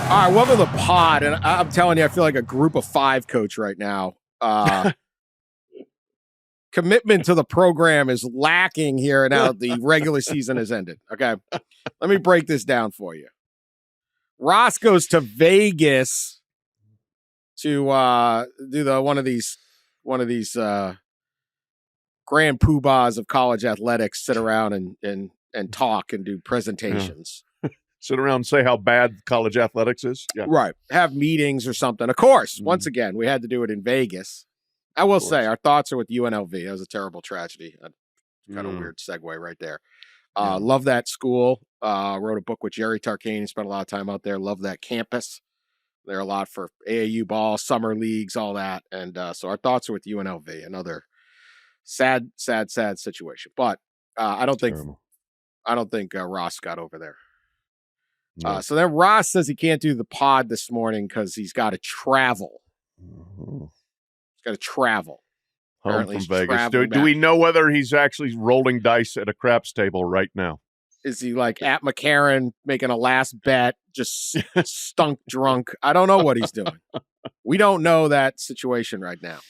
All right, welcome to the pod, and I'm telling you, I feel like a group of 5 coach right now. Commitment to the program is lacking here now the regular season has ended. Okay, let me break this down for you. Ross goes to Vegas to do one of these grand poobahs of college athletics, sit around and talk and do presentations. Yeah. Sit around and say how bad college athletics is. Yeah. Right. Have meetings or something. Of course, once again, we had to do it in Vegas. I will say our thoughts are with UNLV. That was a terrible tragedy. Kind of weird segue right there. Love that school. Wrote a book with Jerry Tarkanian. Spent a lot of time out there. Love that campus. They're a lot for AAU ball, summer leagues, all that. And so our thoughts are with UNLV. Another sad situation. But I don't think Ross got over there. No. So then Ross says he can't do the pod this morning because he's got to travel. Mm-hmm. He's got to travel. Home from Vegas. Do we know whether he's actually rolling dice at a craps table right now? Is he like at McCarran making a last bet, just stunk drunk? I don't know what he's doing. We don't know that situation right now.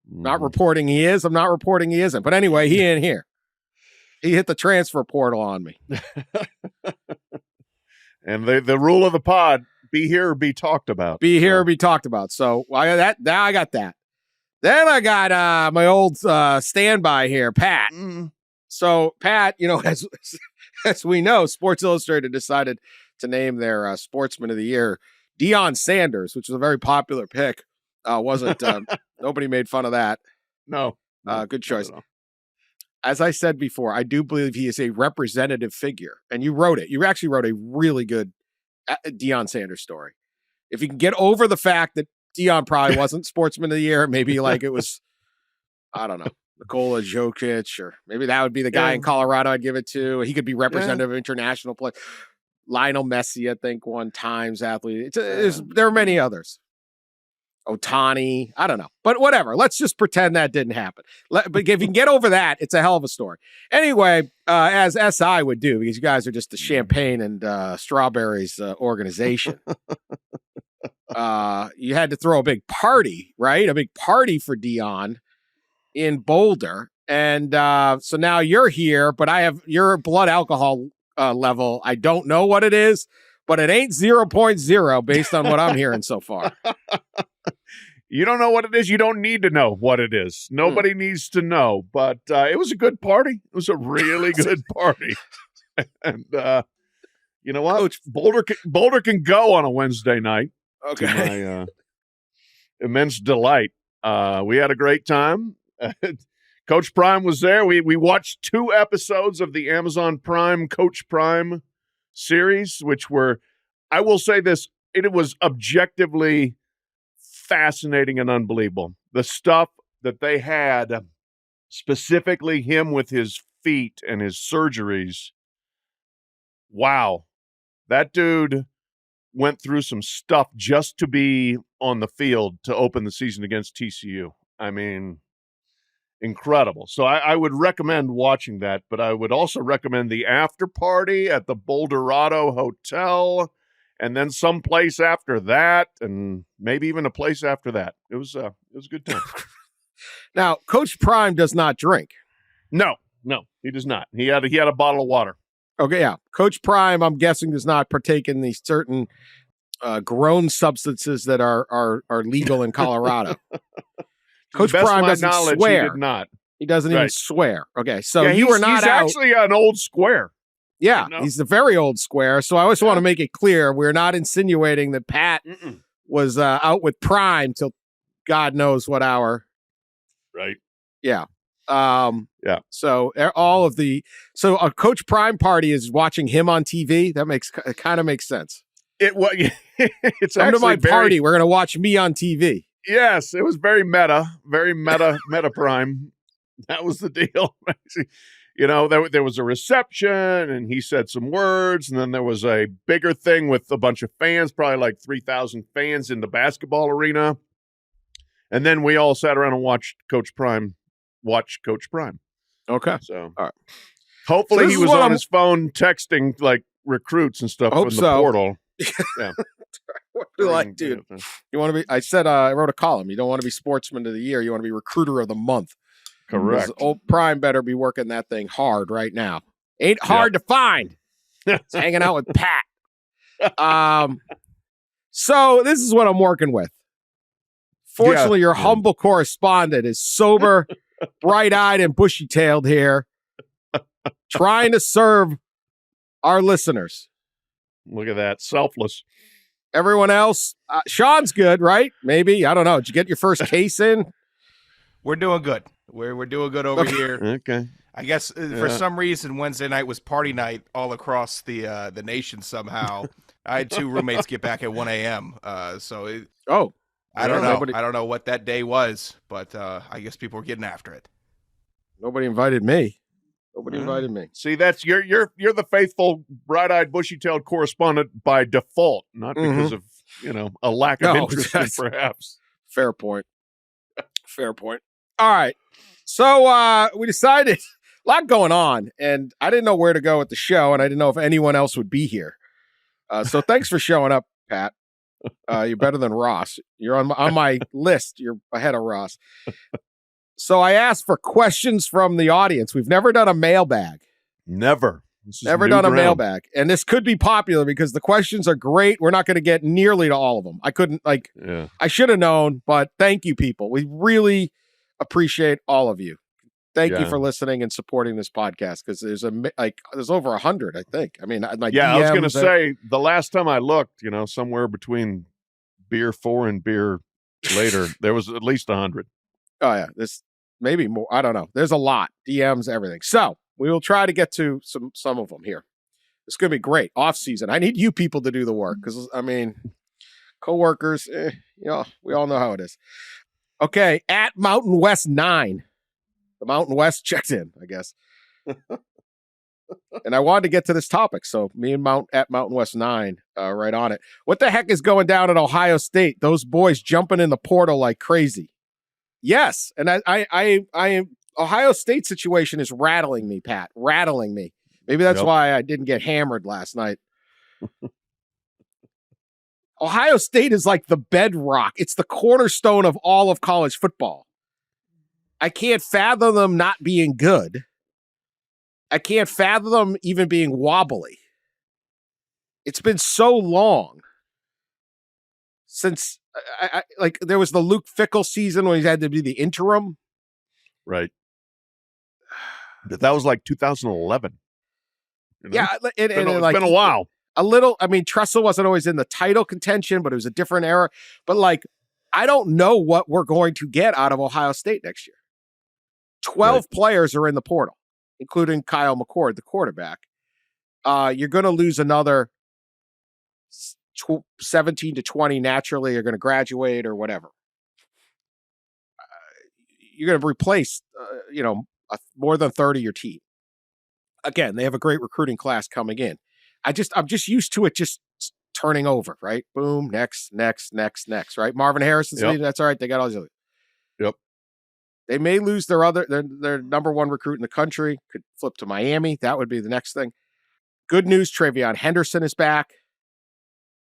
Not reporting he is. I'm not reporting he isn't. But anyway, he ain't here. He hit the transfer portal on me. And the rule of the pod, be here or be talked about. Be here or be talked about. So I got that. Then I got my old standby here, Pat. So Pat, as we know, Sports Illustrated decided to name their Sportsman of the Year Deion Sanders, which was a very popular pick. Wasn't nobody made fun of that. No. Good choice. As I said before, I do believe he is a representative figure. And you wrote it. You actually wrote a really good Deion Sanders story. If you can get over the fact that Deion probably wasn't Sportsman of the Year, maybe like it was, I don't know, Nikola Jokic, or maybe that would be the guy in Colorado I'd give it to. He could be representative of international play. Lionel Messi, I think, one times athlete. There are many others. Ohtani, I don't know. But whatever. Let's just pretend that didn't happen. But if you can get over that, it's a hell of a story. Anyway, as SI would do, because you guys are just the champagne and strawberries organization, you had to throw a big party, right? A big party for Deion in Boulder. And so now you're here, but I have your blood alcohol level. I don't know what it is, but it ain't 0.0 based on what I'm hearing so far. You don't know what it is. You don't need to know what it is. Nobody needs to know. But it was a good party. It was a really good party. And you know what? Coach, Boulder can go on a Wednesday night. Okay. To my immense delight. We had a great time. Coach Prime was there. We watched 2 episodes of the Amazon Prime Coach Prime series, which were, I will say this, it was objectively fascinating and unbelievable. The stuff that they had, specifically him with his feet and his surgeries. Wow. That dude went through some stuff just to be on the field to open the season against TCU. I mean, incredible. So I would recommend watching that, but I would also recommend the after party at the Boulderado Hotel, and then some place after that, and maybe even a place after that. It was a good time. Now, Coach Prime does not drink. No, he does not. He had a bottle of water. Okay, yeah. Coach Prime, I'm guessing, does not partake in these certain grown substances that are legal in Colorado. Coach Prime doesn't swear. He did not. He doesn't even swear. Okay, so yeah, you were not he's out. He's actually an old square. Yeah, he's a very old square. So I always want to make it clear we're not insinuating that Pat was out with Prime till God knows what hour. Right. Yeah. Yeah. So a Coach Prime party is watching him on TV. It kind of makes sense. It's come to my party. We're going to watch me on TV. Yes, it was very meta Prime. That was the deal. There was a reception, and he said some words, and then there was a bigger thing with a bunch of fans, probably like 3,000 fans in the basketball arena. And then we all sat around and watched Coach Prime watch Coach Prime. Okay. So all right. Hopefully he was on his phone texting like recruits and stuff from the portal. Yeah. Like, dude, you want to be, I said, I wrote a column. You don't want to be sportsman of the year. You want to be recruiter of the month. Correct. Old Prime better be working that thing hard right now. Ain't hard to find. It's hanging out with Pat. So this is what I'm working with. Fortunately, your humble correspondent is sober, bright-eyed, and bushy-tailed here, trying to serve our listeners. Look at that. Selfless. Everyone else, Sean's good, right? Maybe. I don't know. Did you get your first case in? We're doing good. We're doing good over here. Okay. I guess for some reason Wednesday night was party night all across the nation somehow. I had 2 roommates get back at 1 a.m. I don't know. I don't know what that day was, but I guess people were getting after it. Nobody invited me. Invited me. See, that's you're the faithful, bright-eyed, bushy-tailed correspondent by default, not because of a lack of interest, perhaps. Fair point. All right, so we decided a lot going on, and I didn't know where to go with the show, and I didn't know if anyone else would be here. So thanks for showing up, Pat. You're better than Ross. You're on my list. You're ahead of Ross. So I asked for questions from the audience. We've never done a mailbag. Never Done a mailbag. And this could be popular because the questions are great. We're not going to get nearly to all of them. I couldn't I should have known, but thank you, people. We really appreciate all of you. Thank you for listening and supporting this podcast because there's over 100, I think. I mean, my DMs, I was going to say the last time I looked, somewhere between beer 4 and beer later, there was at least 100. Oh yeah, this maybe more. I don't know. There's a lot, DMs, everything. So we will try to get to some of them here. It's going to be great off season. I need you people to do the work because coworkers, we all know how it is. Okay, at Mountain West 9. The Mountain West checked in, I guess. And I wanted to get to this topic, so me and at Mountain West 9 right on it. What the heck is going down at Ohio State? Those boys jumping in the portal like crazy. Yes, and I Ohio State situation is rattling me, Pat. Rattling me. Maybe that's why I didn't get hammered last night. Ohio State is like the bedrock. It's the cornerstone of all of college football. I can't fathom them not being good. I can't fathom them even being wobbly. It's been so long since there was the Luke Fickell season when he had to be the interim. Right. But that was like 2011. Yeah. It's been a while. A little, Tressel wasn't always in the title contention, but it was a different era. But I don't know what we're going to get out of Ohio State next year. 12 players are in the portal, including Kyle McCord, the quarterback. You're going to lose another 17 to 20 naturally. You're going to graduate or whatever. You're going to replace, more than 30 of your team. Again, they have a great recruiting class coming in. I'm just used to it just turning over, right? Boom, next, right? Marvin Harrison's leading. That's all right. They got all these other. Yep. They may lose their number one recruit in the country. Could flip to Miami. That would be the next thing. Good news, Travion Henderson is back.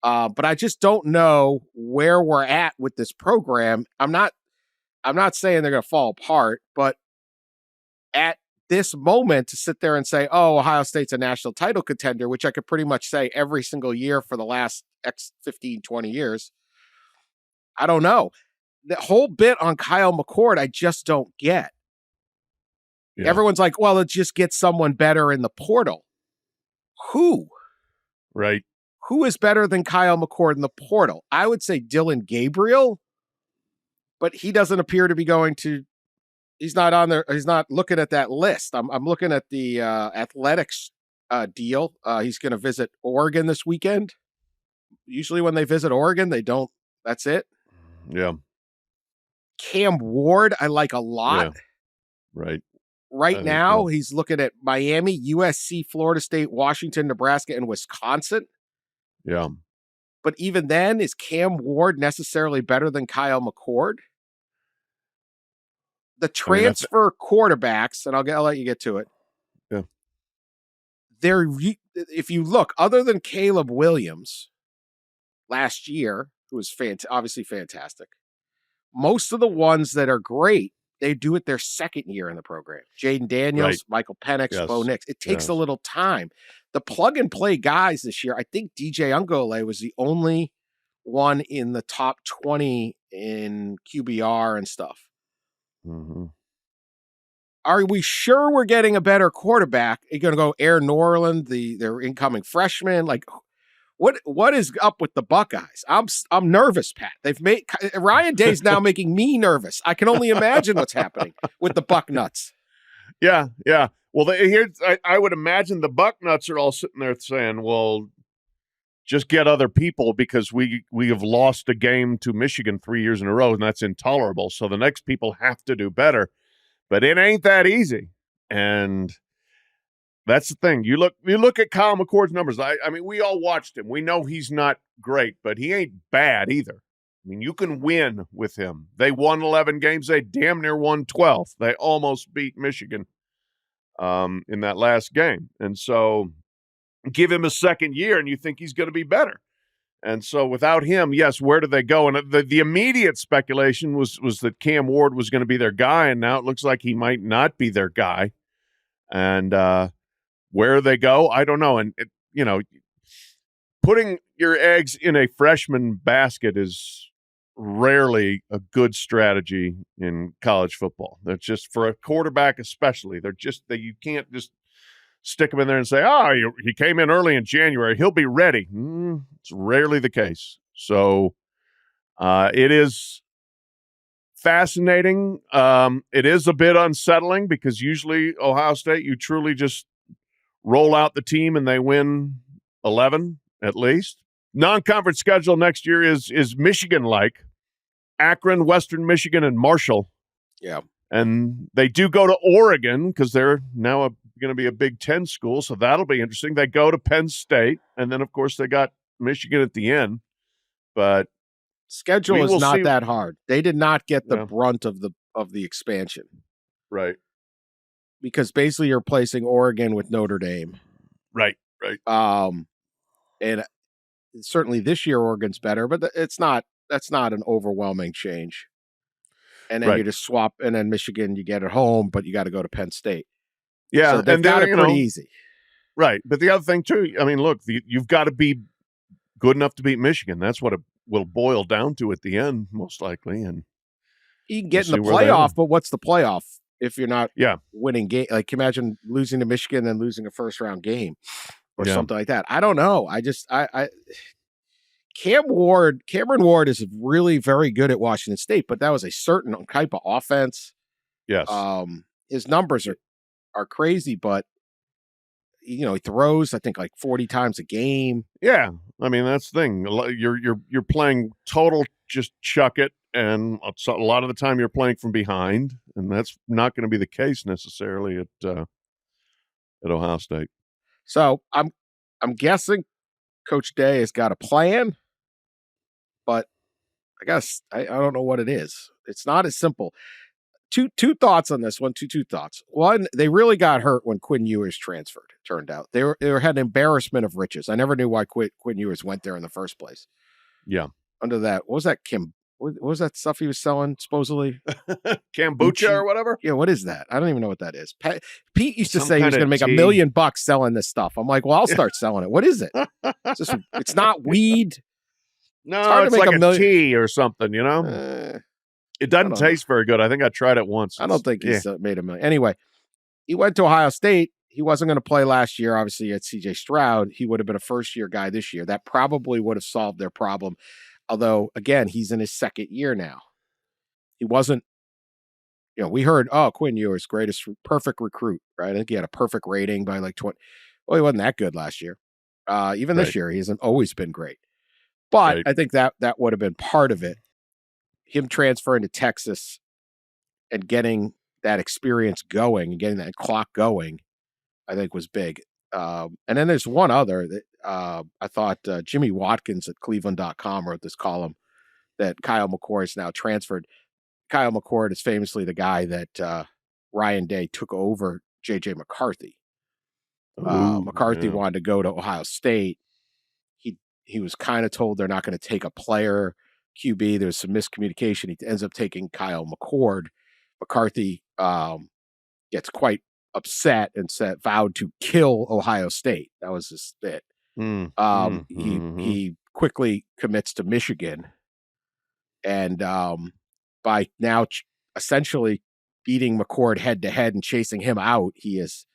But I just don't know where we're at with this program. I'm not saying they're going to fall apart, but at this moment to sit there and say, oh, Ohio State's a national title contender, which I could pretty much say every single year for the last 15, 20 years. I don't know. The whole bit on Kyle McCord, I just don't get. Yeah. Everyone's like, well, let's just get someone better in the portal. Who? Right. Who is better than Kyle McCord in the portal? I would say Dylan Gabriel, but he doesn't appear to be going to. He's not on there. He's not looking at that list. I'm looking at the athletics deal. He's going to visit Oregon this weekend. Usually when they visit Oregon, they don't. That's it. Yeah. Cam Ward, I like a lot. Yeah. Right. Right now, he's looking at Miami, USC, Florida State, Washington, Nebraska, and Wisconsin. Yeah. But even then, is Cam Ward necessarily better than Kyle McCord? The transfer quarterbacks, and I'll let you get to it. Yeah. If you look, other than Caleb Williams last year, who is obviously fantastic. Most of the ones that are great, they do it their second year in the program. Jaden Daniels, Michael Penix, Bo Nix. It takes a little time. The plug-and-play guys this year, I think DJ Ungole was the only one in the top 20 in QBR and stuff. Mm-hmm. Are we sure we're getting a better quarterback? Are you going to go Air Norland, their incoming freshman? Like, what is up with the Buckeyes? I'm nervous, Pat. Ryan Day's now making me nervous. I can only imagine what's happening with the Bucknuts. Yeah. Well, I would imagine the Bucknuts are all sitting there saying, "Well, just get other people because we have lost a game to Michigan 3 years in a row, and that's intolerable. So the next people have to do better." But it ain't that easy, and that's the thing. You look at Kyle McCord's numbers. I mean, we all watched him. We know he's not great, but he ain't bad either. I mean, you can win with him. They won 11 games. They damn near won 12. They almost beat Michigan in that last game. And so give him a second year, and you think he's going to be better. And so without him, yes, where do they go? And the immediate speculation was that Cam Ward was going to be their guy, and now it looks like he might not be their guy. And where they go, I don't know. And, putting your eggs in a freshman basket is rarely a good strategy in college football. That's just, for a quarterback especially, you can't just stick him in there and say, he came in early in January, he'll be ready. It's rarely the case. So it is fascinating. It is a bit unsettling because usually Ohio State, you truly just roll out the team and they win 11 at least. Non-conference schedule next year is Michigan-like. Akron, Western Michigan, and Marshall. Yeah. And they do go to Oregon because they're now going to be a Big Ten school, so that'll be interesting. They go to Penn State, and then, of course, they got Michigan at the end. But schedule is not that hard. They did not get the brunt of the expansion. Right. Because basically you're replacing Oregon with Notre Dame. Right. And certainly this year Oregon's better, but that's not an overwhelming change. And then you just swap, and then Michigan you get at home, but you got to go to Penn State. Yeah, so they've got it pretty easy. Right. But the other thing, too, I mean, look, you've got to be good enough to beat Michigan. That's what it will boil down to at the end, most likely. And you can get in the playoff, but what's the playoff if you're not winning game? Like, imagine losing to Michigan and losing a first-round game or something like that. I don't know. Cameron Ward is really very good at Washington State, but that was a certain type of offense. Yes. His numbers are crazy, but he throws, I think, like 40 times a game. Yeah. I mean, that's the thing. You're playing total just chuck it, and a lot of the time you're playing from behind, and that's not going to be the case necessarily at Ohio State. So I'm guessing Coach Day has got a plan, but I don't know what it is. It's not as simple. Two thoughts on this one. Two thoughts. One, they really got hurt when Quinn Ewers transferred. Turned out they had an embarrassment of riches. I never knew why Quinn Ewers went there in the first place. Yeah. Under that, what was that? What was that stuff he was selling supposedly? Kombucha or whatever. Yeah, what is that? I don't even know what that is. Pete used to say he was going to make $1 million selling this stuff. I'm like, well, I'll start selling it. What is it? It's not weed. No, it's like a tea or something. It doesn't taste very good. I think I tried it once. I don't think he's made $1 million. Anyway, he went to Ohio State. He wasn't going to play last year. Obviously, at C.J. Stroud, he would have been a first-year guy this year. That probably would have solved their problem. Although, again, he's in his second year now. He wasn't, we heard, Quinn Ewers, perfect recruit, right? I think he had a perfect rating by like 20. Well, he wasn't that good last year. Even this year, he hasn't always been great. But I think that would have been part of it. Him transferring to Texas and getting that experience going and getting that clock going, I think was big. And then there's one other that I thought Jimmy Watkins at Cleveland.com wrote this column that Kyle McCord is now transferred. Kyle McCord is famously the guy that Ryan Day took over J.J. McCarthy. McCarthy wanted to go to Ohio State. he was kind of told they're not going to take a player QB. There's some miscommunication. He ends up taking Kyle McCord. McCarthy gets quite upset and vowed to kill Ohio State. That was his bit. He quickly commits to Michigan, and by now essentially beating McCord head to head and chasing him out, he is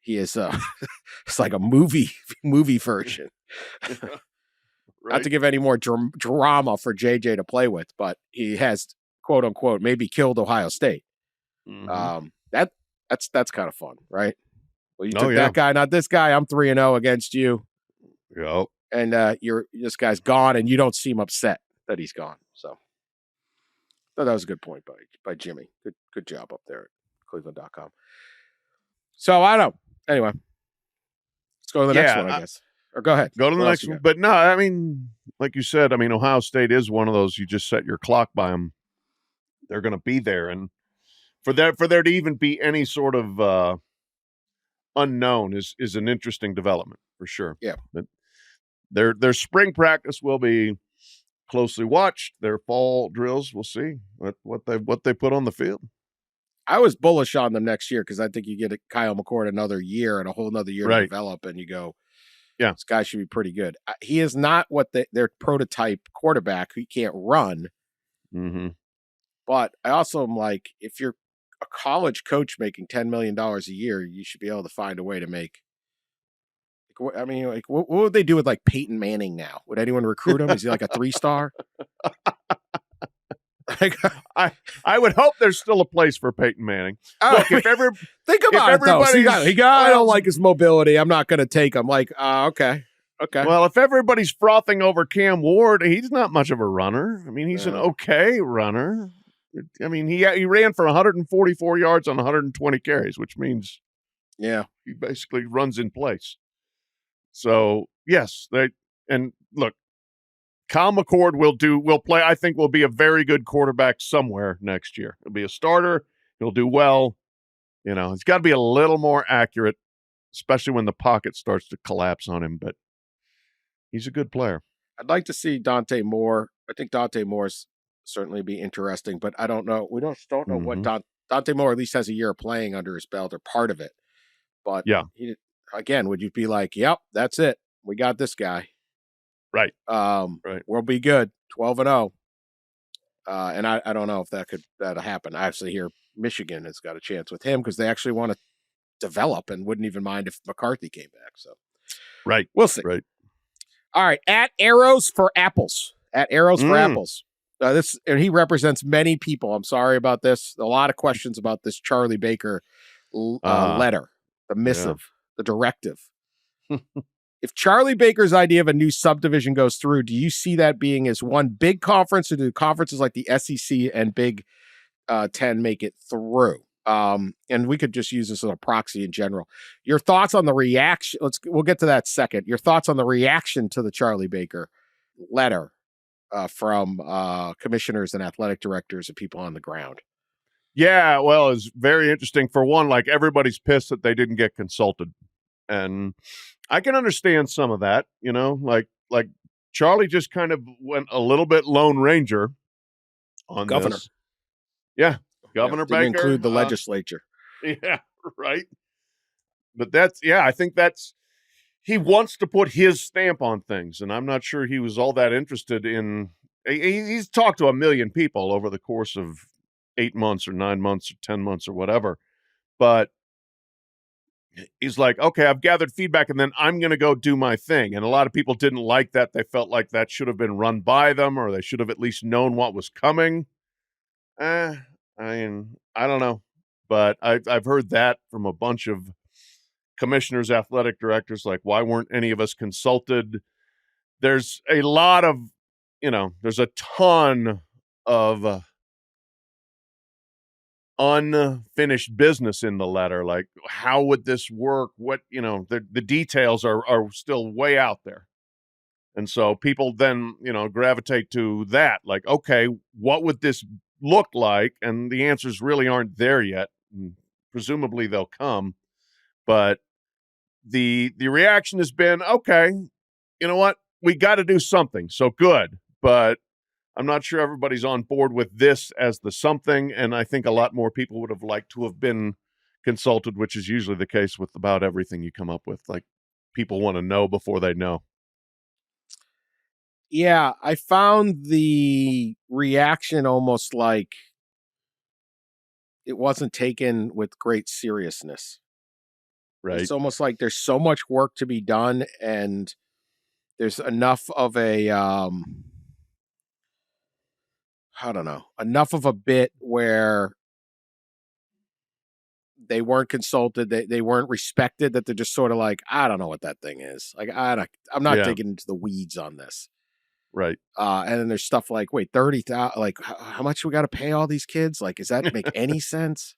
it's like a movie version. Right. Not to give any more drama for JJ to play with, but he has, quote unquote, maybe killed Ohio State. That's kind of fun, right? Well, you took that guy, not this guy. I'm 3-0 against you. Yep. And this guy's gone, and you don't seem upset that he's gone. So that was a good point by Jimmy. Good job up there at Cleveland.com. So I don't know. Anyway, let's go to the next one, I guess. Or go ahead. Go to the next one. But no, I mean, like you said, I mean, Ohio State is one of those, you just set your clock by them. They're going to be there. And for there to even be any sort of unknown is an interesting development for sure. Yeah. But their spring practice will be closely watched. Their fall drills, we'll see what they put on the field. I was bullish on them next year because I think you get Kyle McCord another year and a whole nother year to develop, and you go, yeah, this guy should be pretty good. He is not what their prototype quarterback. He can't run. Mm-hmm. But I also am like, if you're a college coach making $10 million a year, you should be able to find a way to make. I mean, like, what would they do with like Peyton Manning now? Would anyone recruit him? Is he like a 3-star? I would hope there's still a place for Peyton Manning. Look, think about it, though. I don't like his mobility. I'm not going to take him. Like, okay. Well, if everybody's frothing over Cam Ward, he's not much of a runner. I mean, he's an okay runner. I mean, he ran for 144 yards on 120 carries, which means he basically runs in place. So yes, and look, Kyle McCord will play. I think will be a very good quarterback somewhere next year. He'll be a starter. He'll do well. You know, he's got to be a little more accurate, especially when the pocket starts to collapse on him. But he's a good player. I'd like to see Dante Moore. I think Dante Moore's certainly be interesting, but I don't know. We don't know what Dante Moore at least has a year of playing under his belt or part of it. But again, would you be like, yep, that's it. We got this guy. Right. Right. We'll be good. 12-0. And I don't know if that'll happen. I actually hear Michigan has got a chance with him because they actually want to develop and wouldn't even mind if McCarthy came back. So right. We'll see. Right. All right. At Arrows for Apples. And he represents many people. I'm sorry about this. A lot of questions about this Charlie Baker letter, the missive, the directive. If Charlie Baker's idea of a new subdivision goes through, do you see that being as one big conference, or do conferences like the SEC and Big 10 make it through? And we could just use this as a proxy in general. Your thoughts on the reaction? We'll get to that second. Your thoughts on the reaction to the Charlie Baker letter from commissioners and athletic directors and people on the ground? Yeah, well, it's very interesting. For one, like, everybody's pissed that they didn't get consulted. And I can understand some of that, you know, like Charlie just kind of went a little bit Lone Ranger on Governor. This. Yeah. Governor Baker. Didn't include the legislature. Yeah, right. But I think he wants to put his stamp on things. And I'm not sure he was all that interested in, he's talked to 1 million people over the course of 8 months or 9 months or 10 months or whatever. But he's like, okay, I've gathered feedback and then I'm going to go do my thing. And a lot of people didn't like that. They felt like that should have been run by them, or they should have at least known what was coming. I mean, I don't know, but I've heard that from a bunch of commissioners, athletic directors, like, why weren't any of us consulted? There's a lot of, there's a ton of unfinished business in the letter. Like, how would this work? What, the details are still way out there. And so people then, gravitate to that. Like, okay, what would this look like? And the answers really aren't there yet. And presumably they'll come. But the reaction has been, okay, you know what? we got to do something. So good, but I'm not sure everybody's on board with this as the something, and I think a lot more people would have liked to have been consulted, which is usually the case with about everything you come up with. Like, people want to know before they know. Yeah, I found the reaction almost like it wasn't taken with great seriousness. Right. It's almost like there's so much work to be done, and there's enough of a I don't know, enough of a bit where they weren't consulted, they weren't respected, that they're just sort of like, I don't know what that thing is. Like, I'm not digging into the weeds on this. Right. And then there's stuff like, wait, 30,000, like how much we got to pay all these kids? Like, does that make any sense?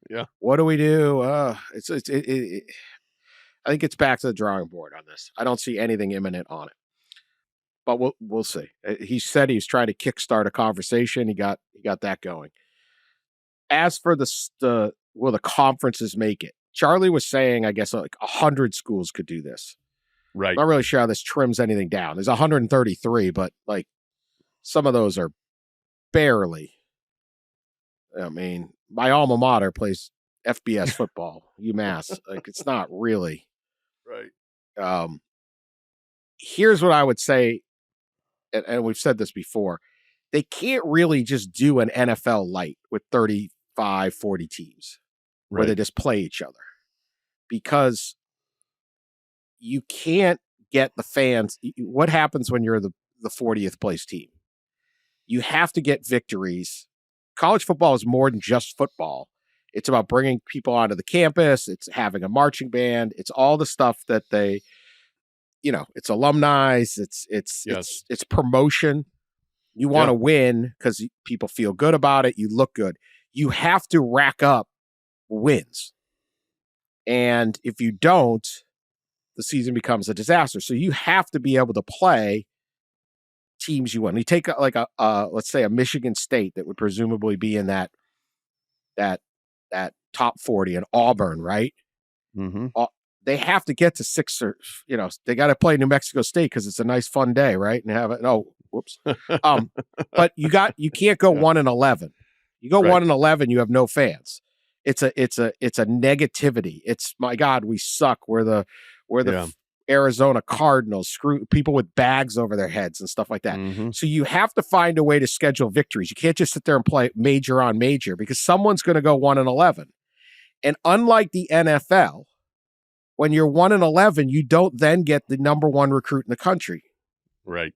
Yeah. What do we do? I think it's back to the drawing board on this. I don't see anything imminent on it, but we'll see. He said he was trying to kickstart a conversation. He got that going. As for will the conferences make it? Charlie was saying, I guess, like 100 schools could do this. Right. I'm not really sure how this trims anything down. There's 133, but like some of those are barely. I mean, my alma mater plays FBS football, UMass. Like, it's not really. Right. Here's what I would say, and we've said this before. They can't really just do an NFL light with 35, 40 teams where they just play each other, because you can't get the fans. What happens when you're the 40th place team? You have to get victories. College football is more than just football. It's about bringing people onto the campus. It's having a marching band. It's all the stuff that they, it's alumni. It's promotion. You want to win because people feel good about it. You look good. You have to rack up wins. And if you don't, the season becomes a disaster. So you have to be able to play teams you want. You take like let's say a Michigan State that would presumably be in that top 40, and Auburn, right? Mm-hmm. They have to get to 6, or they got to play New Mexico State because it's a nice fun day, right? And have it. Oh, whoops. But you can't go 1-11. You go 1-11, you have no fans. It's a negativity. It's, my God, we suck. We're the Arizona Cardinals, screw people with bags over their heads and stuff like that. Mm-hmm. So you have to find a way to schedule victories. You can't just sit there and play major on major, because someone's going to go 1-11. And unlike the NFL, when you're 1-11, you don't then get the number one recruit in the country. Right.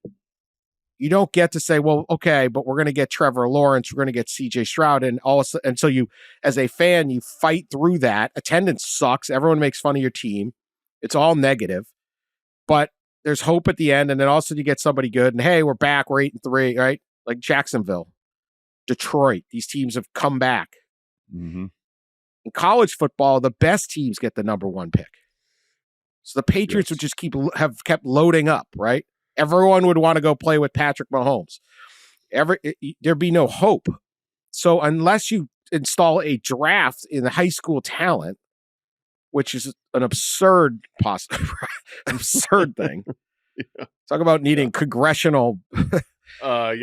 You don't get to say, well, okay, but we're going to get Trevor Lawrence, we're going to get CJ Stroud, and so you, as a fan, you fight through that. Attendance sucks. Everyone makes fun of your team. It's all negative, but there's hope at the end. And then also you get somebody good, and hey, we're back. We're 8-3, right? Like Jacksonville, Detroit. These teams have come back. Mm-hmm. In college football, the best teams get the number one pick. So the Patriots would just have kept loading up, right? Everyone would want to go play with Patrick Mahomes. There'd be no hope. So unless you install a draft in the high school talent, which is an absurd thing. Yeah. Talk about needing congressional. All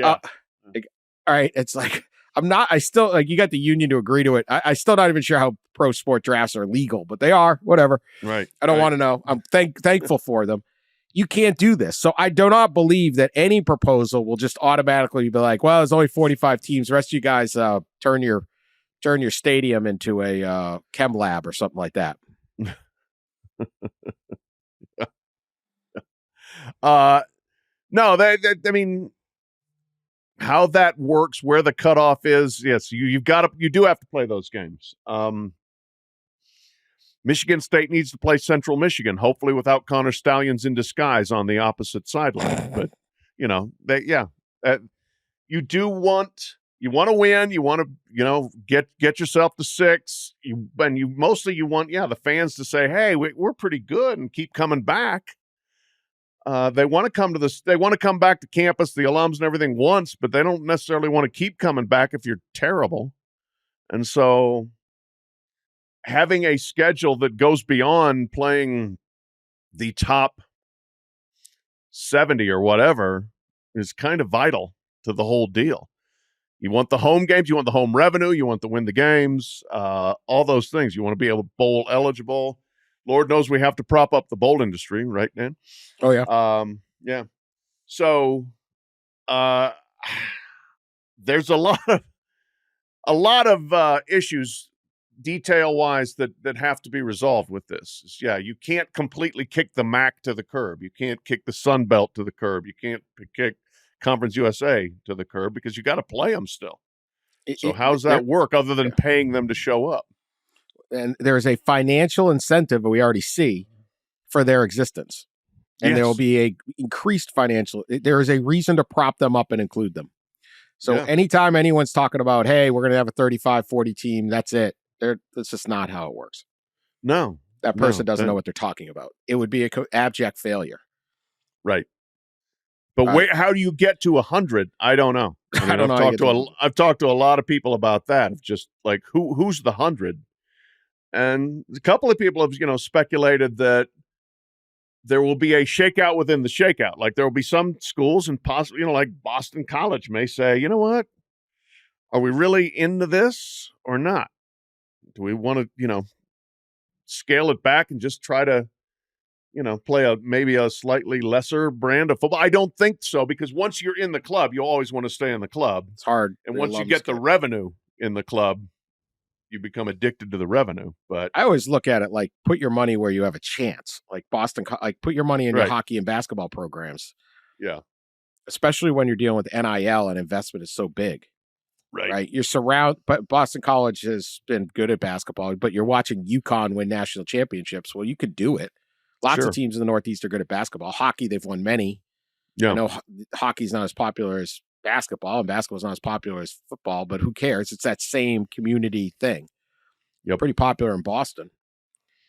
right. It's like, I still, like, you got the union to agree to it. I still not even sure how pro sport drafts are legal, but they are, whatever. Right. I don't want to know. I'm thankful for them. You can't do this. So I do not believe that any proposal will just automatically be like, well, there's only 45 teams. The rest of you guys turn your stadium into a chem lab or something like that. No, I mean, how that works, where the cutoff is, yes, you do have to play those games. Michigan State needs to play Central Michigan, hopefully without Connor Stallions in disguise on the opposite sideline. But you want to win, you want to get yourself to 6. You want the fans to say, hey, we're pretty good, and keep coming back. They want to come back to campus, the alums and everything once, but they don't necessarily want to keep coming back if you're terrible. And so having a schedule that goes beyond playing the top 70 or whatever is kind of vital to the whole deal. You want the home games, you want the home revenue, you want to win the games, all those things. You want to be able to bowl eligible. Lord knows we have to prop up the bowl industry, right, Dan? Oh, yeah. Yeah. So there's a lot of issues detail-wise that have to be resolved with this. Yeah, you can't completely kick the MAC to the curb. You can't kick the Sun Belt to the curb. You can't kick Conference USA to the curb because you got to play them still. So how does that work other than paying them to show up? And there is a financial incentive we already see for their existence. And there will be a increased financial. There is a reason to prop them up and include them. So anytime anyone's talking about, hey, we're going to have a 35-40 team, that's it. That's just not how it works. No. That person doesn't know what they're talking about. It would be an abject failure. Right. But how do you get to 100? I don't know. I don't know. I've talked to a lot of people about that. Just like who's the 100? And a couple of people have, speculated that there will be a shakeout within the shakeout. Like there will be some schools and possibly, like Boston College may say, you know what? Are we really into this or not? Do we want to, scale it back and just try to, play maybe a slightly lesser brand of football? I don't think so, because once you're in the club, you always want to stay in the club. It's hard. And once you get the revenue in the club, you become addicted to the revenue. But I always look at it like put your money where you have a chance. Like put your money in your hockey and basketball programs. Yeah. Especially when you're dealing with NIL and investment is so big. Right. You're surrounded, but Boston College has been good at basketball, but you're watching UConn win national championships. Well, you could do it. Lots of teams in the Northeast are good at basketball. Hockey, they've won many. Yeah. I know hockey's not as popular as basketball, and basketball's not as popular as football, but who cares? It's that same community thing. Yep. Pretty popular in Boston.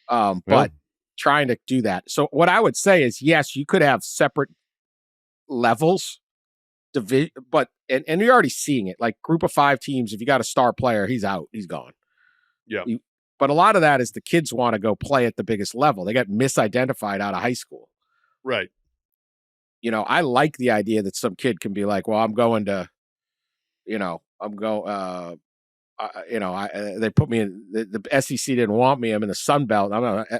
But trying to do that. So what I would say is, yes, you could have separate levels, but and you're already seeing it. Like group of 5 teams, if you got a star player, he's out, he's gone. Yeah. But a lot of that is the kids want to go play at the biggest level. They got misidentified out of high school. Right. I like the idea that some kid can be like, well, I'm going to, they put me in the SEC didn't want me. I'm in the Sun Belt.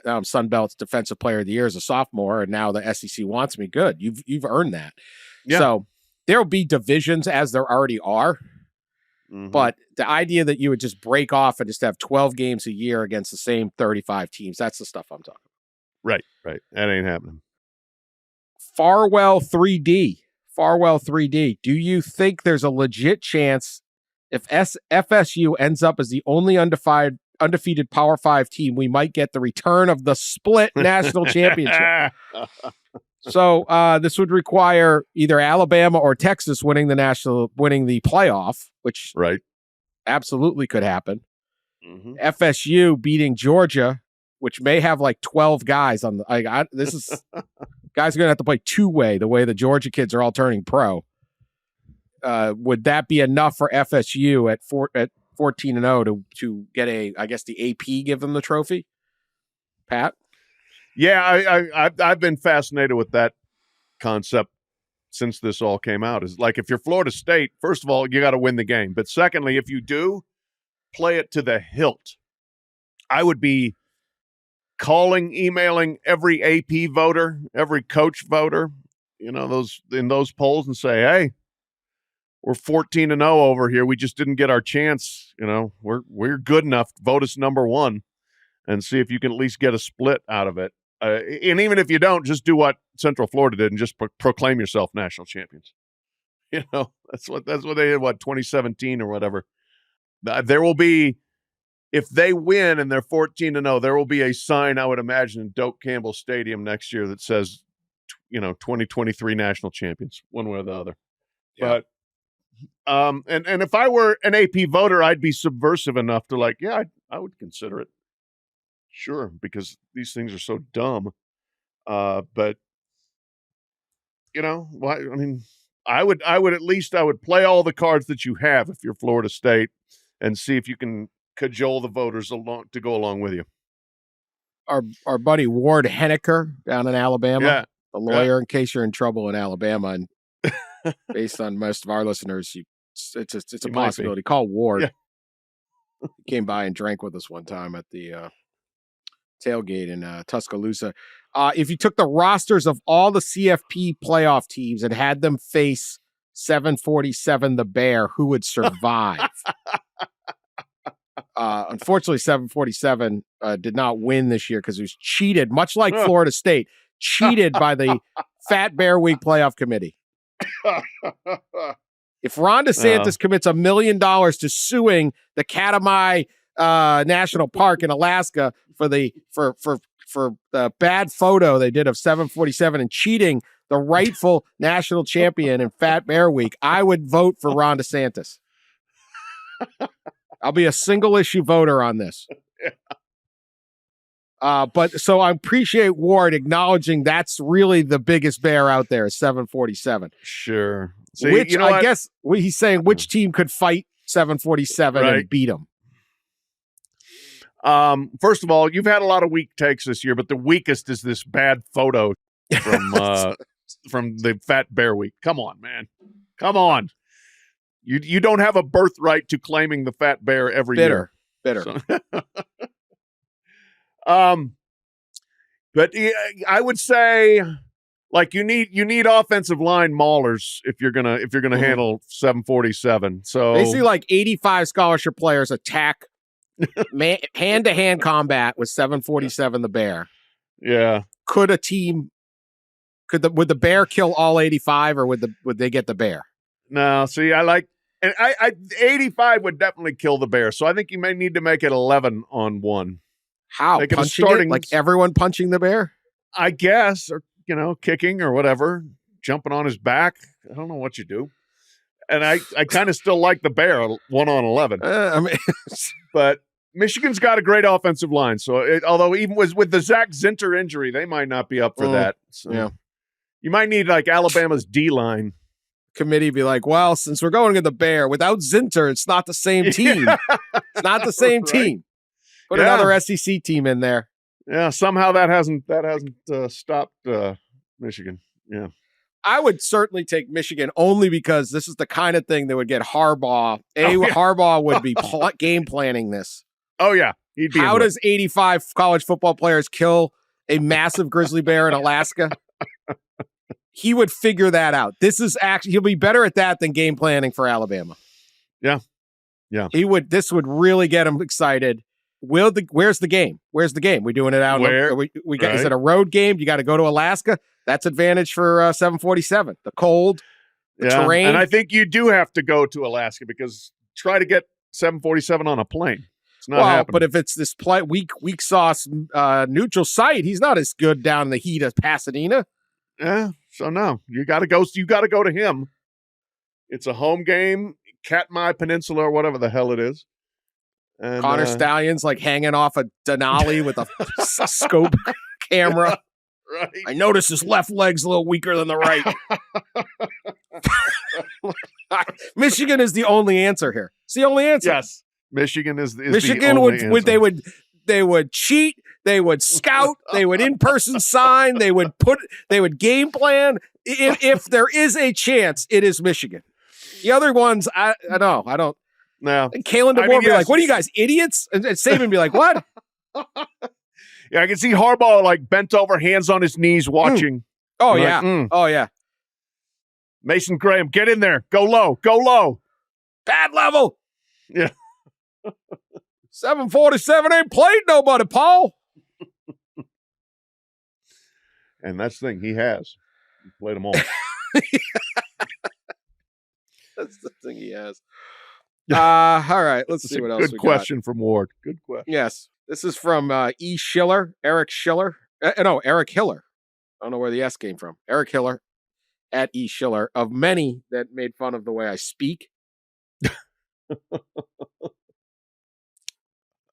I'm Sun Belt's defensive player of the year as a sophomore. And now the SEC wants me. Good. You've earned that. Yeah. So there'll be divisions as there already are. Mm-hmm. But the idea that you would just break off and just have 12 games a year against the same 35 teams, that's the stuff I'm talking about. Right. That ain't happening. Farwell 3D. Do you think there's a legit chance if FSU ends up as the only undefeated Power 5 team, we might get the return of the split national championship? So this would require either Alabama or Texas winning the playoff, which absolutely could happen. Mm-hmm. FSU beating Georgia, which may have like 12 guys on the. This is guys are going to have to play two-way the way the Georgia kids are all turning pro. Would that be enough for FSU at 14-0 to get the AP give them the trophy? Pat? Yeah, I've been fascinated with that concept since this all came out. Is like if you're Florida State, first of all, you got to win the game. But secondly, if you do, play it to the hilt. I would be calling, emailing every AP voter, every coach voter, those in those polls and say, hey, we're 14-0 over here. We just didn't get our chance. We're good enough. Vote us number 1 and see if you can at least get a split out of it. And even if you don't, just do what Central Florida did and just proclaim yourself national champions. That's what they did, 2017 or whatever. There will be, if they win and they're 14-0, there will be a sign, I would imagine, in Doak Campbell Stadium next year that says, 2023 national champions, one way or the other. Yeah. But, and if I were an AP voter, I'd be subversive enough to I would consider it. Sure, because these things are so dumb. But I would play all the cards that you have if you're Florida State and see if you can cajole the voters along to go along with you. Our buddy Ward Henniker down in Alabama. The lawyer, in case you're in trouble in Alabama, and based on most of our listeners, it's a possibility. Call Ward. Yeah. He came by and drank with us one time at the tailgate in Tuscaloosa. If you took the rosters of all the CFP playoff teams and had them face 747 the Bear, who would survive? Unfortunately, 747 did not win this year because it was cheated, much like Florida State, cheated by the Fat Bear Week playoff committee. If Ron DeSantis commits $1 million to suing the Katmai National Park in Alaska for the bad photo they did of 747 and cheating the rightful national champion in Fat Bear Week, I would vote for Ron DeSantis. I'll be a single issue voter on this. But so I appreciate Ward acknowledging that's really the biggest bear out there is 747. Sure. See, which you know I guess he's saying which team could fight 747 and beat him. First of all, you've had a lot of weak takes this year, but the weakest is this bad photo from the Fat Bear Week. Come on, man. Come on. You don't have a birthright to claiming the fat bear every year. Bitter. So, but I would say, like, you need offensive line maulers if you're gonna handle 747. So they see like 85 scholarship players attack hand-to-hand combat with 747 the Bear. Yeah. Would the Bear kill all 85 or would they get the Bear? No, see, I 85 would definitely kill the Bear. So I think you may need to make it 11 on one. How? Make punching it? Like everyone punching the Bear? I guess, or kicking or whatever, jumping on his back. I don't know what you do. And I kind of still like the Bear 1 on 11. But Michigan's got a great offensive line. So although even with the Zach Zinter injury, they might not be up for that. So yeah. You might need like Alabama's D line. Committee be like, well, since we're going to the Bear without Zinter, it's not the same team. It's not the same team. Put another SEC team in there. Yeah, somehow that hasn't stopped Michigan. Yeah, I would certainly take Michigan only because this is the kind of thing that would get Harbaugh. Harbaugh would be game planning this. Oh yeah, he'd be. How does 85 college football players kill a massive grizzly bear in Alaska? He would figure that out. He'll be better at that than game planning for Alabama. Yeah. This would really get him excited. Where's the game? Where's the game? We doing it out? Is it a road game? You got to go to Alaska. That's advantage for 747. The cold, the terrain. And I think you do have to go to Alaska because try to get 747 on a plane. It's not happening. But if it's this weak sauce neutral site, he's not as good down in the heat as Pasadena. Yeah. So no, you got to go to him. It's a home game, Katmai Peninsula or whatever the hell it is. And, Connor Stallion's like hanging off a Denali with a scope camera. Right. I noticed his left leg's a little weaker than the right. Michigan is the only answer here. It's the only answer. Yes. Michigan is Michigan the only answer. They would cheat, they would scout, they would in-person sign, they would game plan. If there is a chance, it is Michigan. The other ones, I don't. No. And Kalen DeBoer be like, what are you guys, idiots? And Saban be like, what? Yeah, I can see Harbaugh like bent over, hands on his knees, watching. Oh, yeah. Oh, yeah. Mason Graham, get in there. Go low. Bad level. Yeah. 747 ain't played nobody, Paul. And that's the thing. He has. He played them all. That's the thing he has. All right. Let's see what else we got. Good question from Ward. Good question. Yes. This is from Eric Hiller. Eric Hiller. I don't know where the S came from. Eric Hiller at E. Schiller, of many that made fun of the way I speak.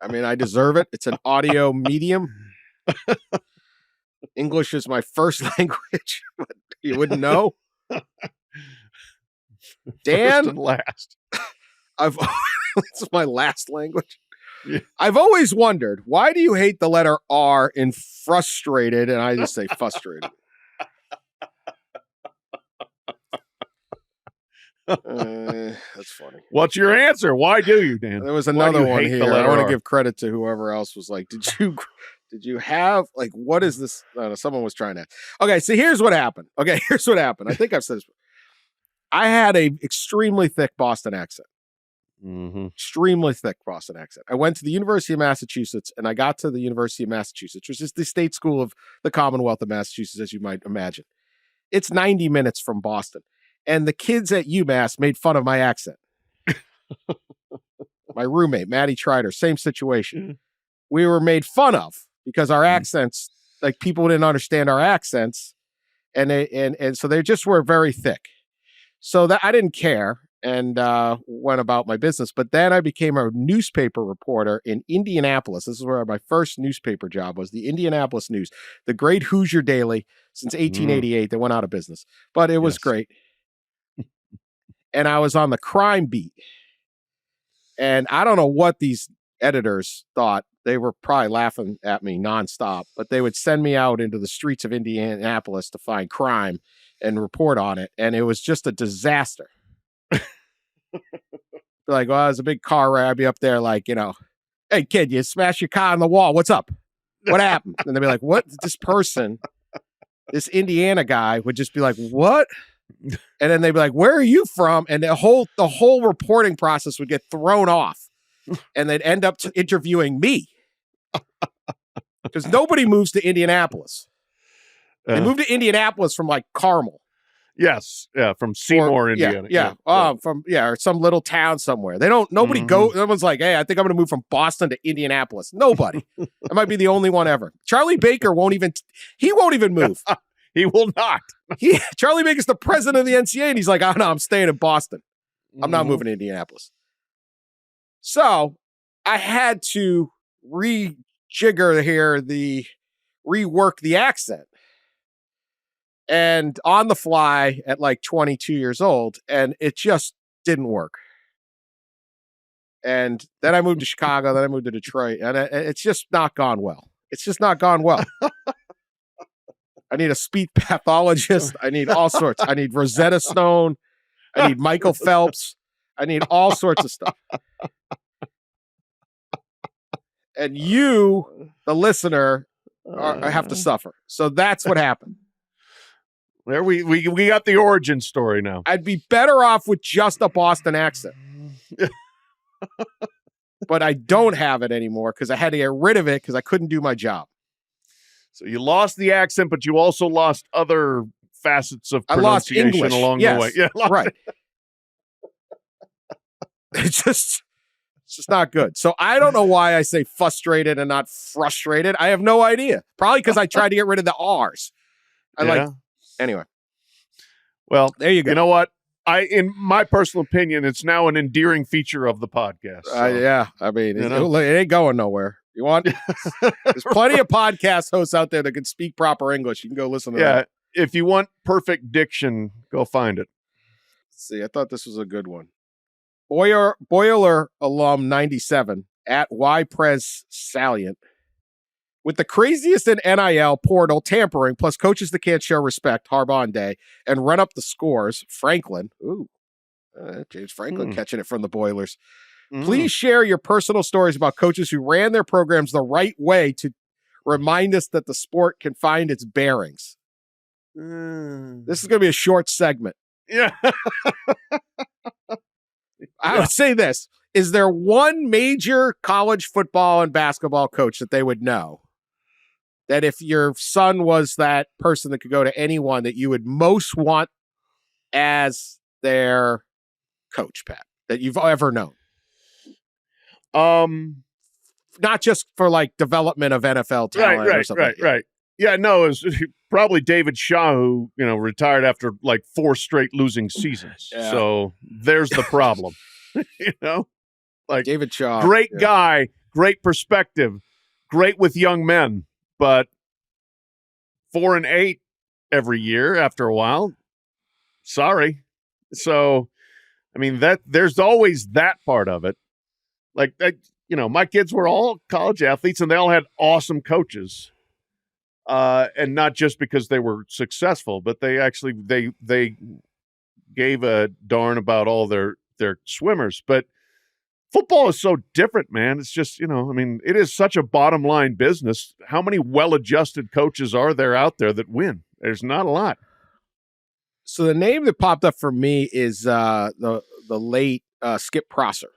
I mean, I deserve it. It's an audio medium. English is my first language, but you wouldn't know. Dan, first and last. It's my last language. Yeah. I've always wondered, why do you hate the letter R in frustrated? And I just say frustrated. That's funny. What's your answer? Why do you, Dan? There was another one here. I want to give credit to whoever else was like, did you have, like, what is this? Someone was trying to. Okay, so here's what happened. I think I've said this. I had a extremely thick Boston accent. Mm-hmm. Extremely thick Boston accent. I went to the University of Massachusetts, and I got to the University of Massachusetts, which is the state school of the Commonwealth of Massachusetts, as you might imagine. It's 90 minutes from Boston. And the kids at UMass made fun of my accent. My roommate, Maddie Trider, same situation. We were made fun of because our accents, like, people didn't understand our accents, and so they just were very thick. So that I didn't care and went about my business. But then I became a newspaper reporter in Indianapolis. This is where my first newspaper job was, the Indianapolis News, the great Hoosier Daily since 1888. They went out of business, but it was great. And I was on the crime beat. And I don't know what these editors thought. They were probably laughing at me nonstop, but they would send me out into the streets of Indianapolis to find crime and report on it. And it was just a disaster. Like, well, there's a big car wreck. I'd be up there like, hey, kid, you smashed your car on the wall. What's up? What happened? And they'd be like, what? This Indiana guy would just be like, what? And then they'd be like, where are you from? And the whole reporting process would get thrown off. And they'd end up interviewing me. Because nobody moves to Indianapolis. They moved to Indianapolis from like Carmel. Yes. Yeah. From Seymour, Indiana. Yeah. Or some little town somewhere. Nobody goes. No one's like, hey, I think I'm going to move from Boston to Indianapolis. Nobody. I might be the only one ever. Charlie Baker won't even move. He will not. Charlie Baker's the president of the NCAA, and he's like, oh, no, I'm staying in Boston. I'm not moving to Indianapolis. So I had to rework the accent. And on the fly at like 22 years old, and it just didn't work. And then I moved to Chicago, then I moved to Detroit, and it's just not gone well. I need a speech pathologist. I need all sorts. I need Rosetta Stone. I need Michael Phelps. I need all sorts of stuff. And you, the listener, have to suffer. So that's what happened. There we got the origin story now. I'd be better off with just a Boston accent. But I don't have it anymore because I had to get rid of it because I couldn't do my job. So you lost the accent, but you also lost other facets of pronunciation along the way. Yeah, right. It's just not good. So I don't know why I say frustrated and not frustrated. I have no idea. Probably because I tried to get rid of the R's. Anyway. Well, there you go. You know what? In my personal opinion, it's now an endearing feature of the podcast. So, yeah. I mean, it ain't going nowhere. You want? There's plenty of podcast hosts out there that can speak proper English. You can go listen to that. Yeah. If you want perfect diction, go find it. Let's see. I thought this was a good one. Boiler alum 97 at YPrez Salient. With the craziest in NIL portal tampering, plus coaches that can't show respect, Harbaugh and Day, and run up the scores, Franklin. James Franklin catching it from the Boilers. Please share your personal stories about coaches who ran their programs the right way to remind us that the sport can find its bearings. This is going to be a short segment. Yeah. I would say this. Is there one major college football and basketball coach that they would know? That if your son was that person that could go to anyone that you would most want as their coach, Pat, that you've ever known? Not just for like development of NFL talent or something. Right. Yeah, no, it was probably David Shaw, who, retired after like 4 straight losing seasons. Yeah. So there's the problem. Like David Shaw, great guy, great perspective, great with young men, but 4-8 every year after a while. Sorry. So, I mean, there's always that part of it. Like, my kids were all college athletes and they all had awesome coaches. And not just because they were successful, but they actually, they gave a darn about all their swimmers. But football is so different, man. It's just, it is such a bottom line business. How many well-adjusted coaches are there out there that win? There's not a lot. So the name that popped up for me is the late Skip Prosser,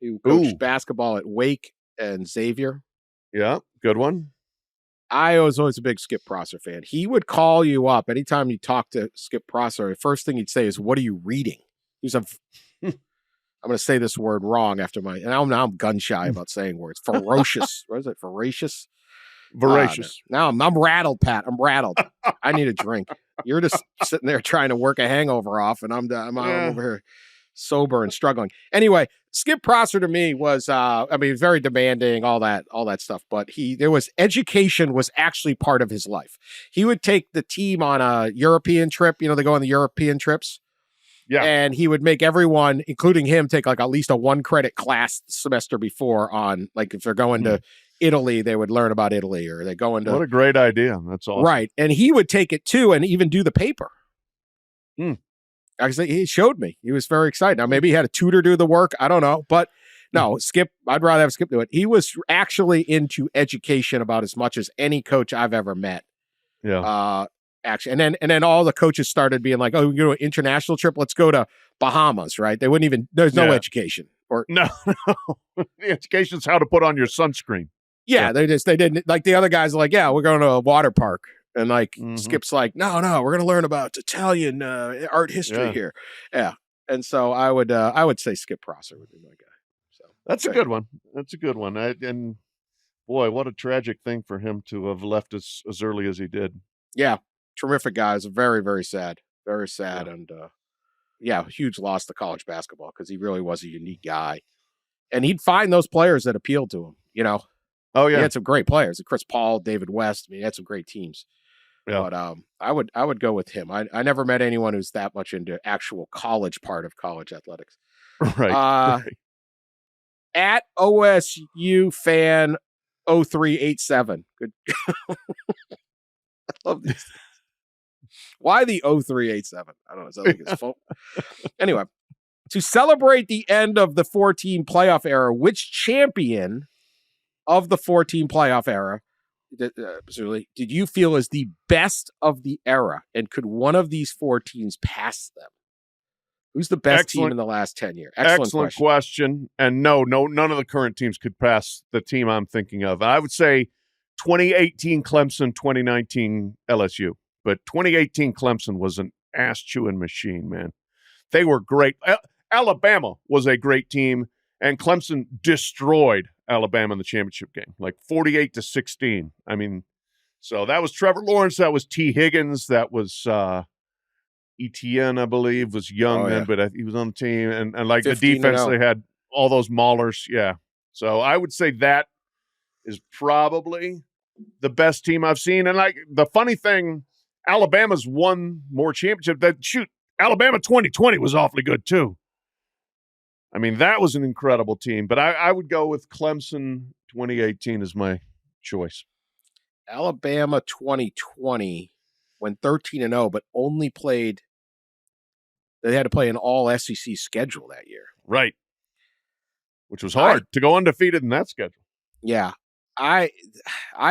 who coached basketball at Wake and Xavier. Yeah, good one. I was always a big Skip Prosser fan. He would call you up anytime you talk to Skip Prosser. The first thing he'd say is, "What are you reading?" He's I'm going to say this word wrong after now I'm gun shy about saying words. Ferocious. What is it? Voracious? Voracious. Now I'm rattled, Pat. I'm rattled. I need a drink. You're just sitting there trying to work a hangover off, and I'm over here sober and struggling. Anyway, Skip Prosser to me was, very demanding, all that stuff. But education was actually part of his life. He would take the team on a European trip. They go on the European trips. Yeah. And he would make everyone, including him, take like at least a 1-credit class the semester before on, like if they're going to Italy, they would learn about Italy, or they go into. What a great idea. That's awesome. Right. And he would take it too and even do the paper. Actually, he showed me. He was very excited. Now, maybe he had a tutor do the work. I don't know. But no, Skip, I'd rather have Skip do it. He was actually into education about as much as any coach I've ever met. Yeah. Actually, and then all the coaches started being like, "Oh, we go to an international trip. Let's go to Bahamas." Right? They wouldn't even. There's no education or no. The education's how to put on your sunscreen. Yeah, they didn't like the other guys are like, "Yeah, we're going to a water park," and like Skip's like, "No, we're going to learn about Italian art history here." Yeah, and so I would say Skip Prosser would be my guy. So that's a good one. That's a good one. And boy, what a tragic thing for him to have left as early as he did. Yeah. Terrific guys, very, very sad, and huge loss to college basketball because he really was a unique guy, and he'd find those players that appealed to him. Oh yeah, he had some great players, Chris Paul, David West. I mean, he had some great teams. Yeah, but I would go with him. I never met anyone who's that much into actual college part of college athletics. Right. At OSU fan 0387. Good. I love these. Why the 0387? I don't know. I think it's phone. Anyway, to celebrate the end of the 4-team playoff era, which champion of the 4-team playoff era did you feel is the best of the era? And could one of these 4 teams pass them? Who's the best team in the last 10 years? Excellent question. And no, none of the current teams could pass the team I'm thinking of. I would say 2018 Clemson, 2019 LSU. But 2018 Clemson was an ass-chewing machine, man. They were great. Alabama was a great team, and Clemson destroyed Alabama in the championship game, like 48-16. I mean, so that was Trevor Lawrence. That was T. Higgins. That was Etienne, I believe, was young then, but he was on the team. And like the defense, they had all those maulers. Yeah. So I would say that is probably the best team I've seen. And like the funny thing, Alabama's won more championships. Alabama 2020 was awfully good too. I mean, that was an incredible team. But I would go with Clemson 2018 as my choice. Alabama 2020 went 13-0, but only played. They had to play an all SEC schedule that year. Right. Which was hard to go undefeated in that schedule. Yeah. I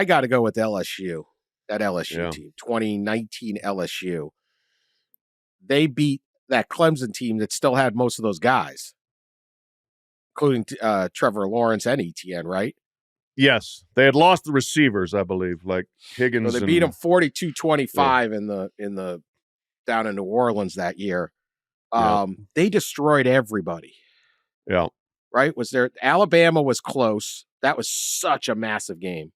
got to go with LSU. That LSU team, 2019 LSU. They beat that Clemson team that still had most of those guys, including Trevor Lawrence and Etienne, right? Yes. They had lost the receivers, I believe, like Higgins. So they beat them 42-25 in the down in New Orleans that year. They destroyed everybody. Yeah. Right? Alabama was close. That was such a massive game.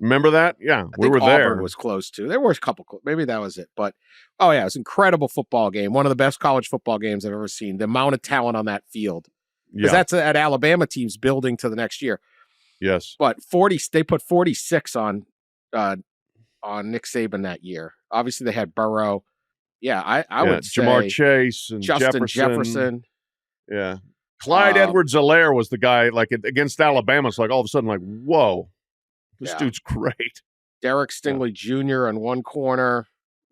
Remember that? Yeah, we were there. Auburn was close too. There were a couple. Maybe that was it. But it was an incredible football game. One of the best college football games I've ever seen. The amount of talent on that field, because that's at Alabama teams building to the next year. Yes, but they put 46 on Nick Saban that year. Obviously, they had Burrow. Yeah, I would say Jamar Chase and Justin Jefferson. Yeah, Clyde Edwards-Helaire was the guy. Like against Alabama, it's like all of a sudden, like whoa. This dude's great. Derek Stingley Jr. on one corner.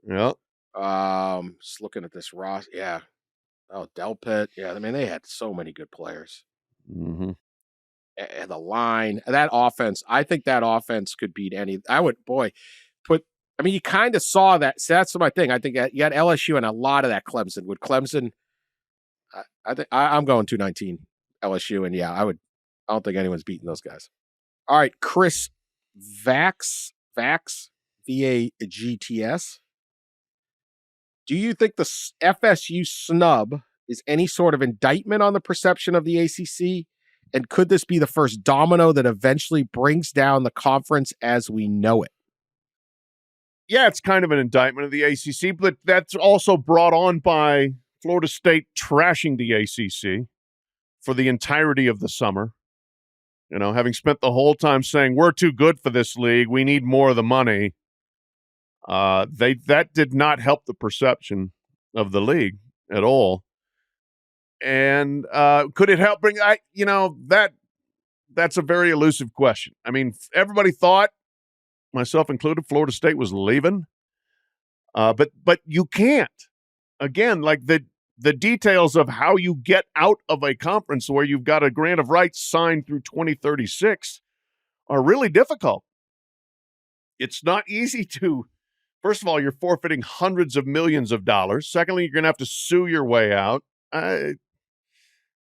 Yeah. Just looking at this Ross. Yeah. Oh, Delpit. Yeah, I mean, they had so many good players. Mm-hmm. And the line, that offense, I think that offense could beat any. You kind of saw that. So that's my thing. I think you had LSU and a lot of that Clemson. Would Clemson, I think I'm going 219 LSU, and I don't think anyone's beating those guys. All right, Chris Vax, VAGTS. Do you think the FSU snub is any sort of indictment on the perception of the ACC? And could this be the first domino that eventually brings down the conference as we know it? Yeah, it's kind of an indictment of the ACC, but that's also brought on by Florida State trashing the ACC for the entirety of the summer. You know, having spent the whole time saying, we're too good for this league, we need more of the money. That did not help the perception of the league at all. And could it help bring? That's a very elusive question. I mean, everybody thought, myself included, Florida State was leaving, but you can't. Again, like the details of how you get out of a conference where you've got a grant of rights signed through 2036 are really difficult. It's not easy to. First of all, you're forfeiting hundreds of millions of dollars. Secondly, you're going to have to sue your way out. I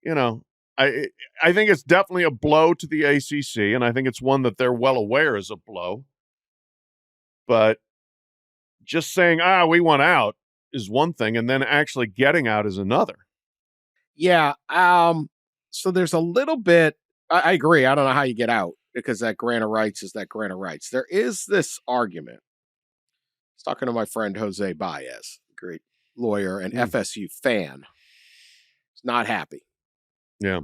think it's definitely a blow to the ACC, and I think it's one that they're well aware is a blow. But just saying, we want out is one thing, and then actually getting out is another. Yeah. So there's a little bit, I agree. I don't know how you get out because that grant of rights is that grant of rights. There is this argument. I was talking to my friend Jose Baez, great lawyer and FSU fan. He's not happy. Yeah.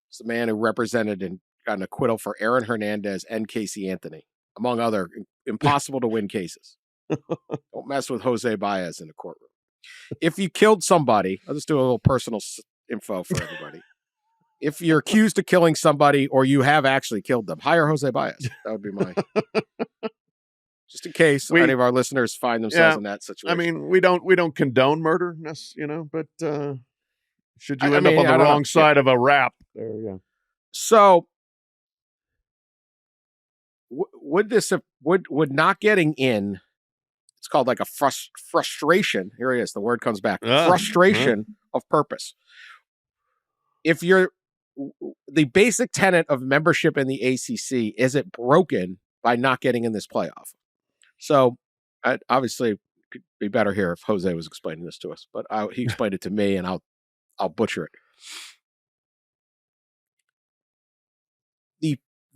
It's the man who represented and got an acquittal for Aaron Hernandez and Casey Anthony, among other impossible to win cases. Don't mess with Jose Baez in the courtroom. If you killed somebody, I'll just do a little personal info for everybody. If you're accused of killing somebody or you have actually killed them, hire Jose Baez. That would be my... Just in case any of our listeners find themselves in that situation. I mean, we don't condone murder, but should you end up on the wrong side of a rap there, yeah. So would not getting in, it's called like a frustration. Here it is. The word comes back. Frustration of purpose. If you're the basic tenet of membership in the ACC, is it broken by not getting in this playoff? So obviously it could be better here if Jose was explaining this to us, but he explained it to me and I'll butcher it.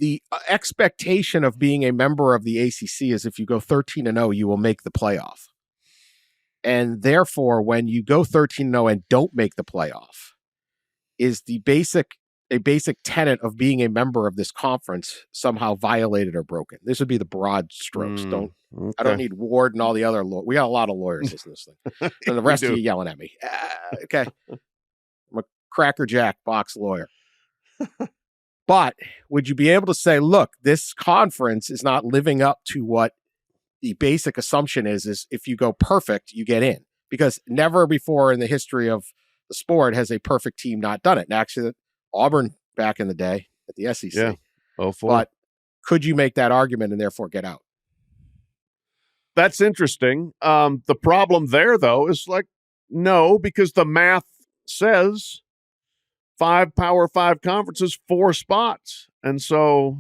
The expectation of being a member of the ACC is if you go 13-0, you will make the playoff. And therefore, when you go 13-0 and don't make the playoff, is a basic tenet of being a member of this conference somehow violated or broken? This would be the broad strokes. I don't need Ward and all the other we got a lot of lawyers listening to this thing. And the rest of you yelling at me. Okay. I'm a Cracker Jack box lawyer. But would you be able to say, look, this conference is not living up to what the basic assumption is if you go perfect, you get in? Because never before in the history of the sport has a perfect team not done it. And actually, Auburn back in the day at the SEC. Yeah. But could you make that argument and therefore get out? That's interesting. The problem there, though, is no, because the math says 5 Power 5 conferences, 4 spots. And so,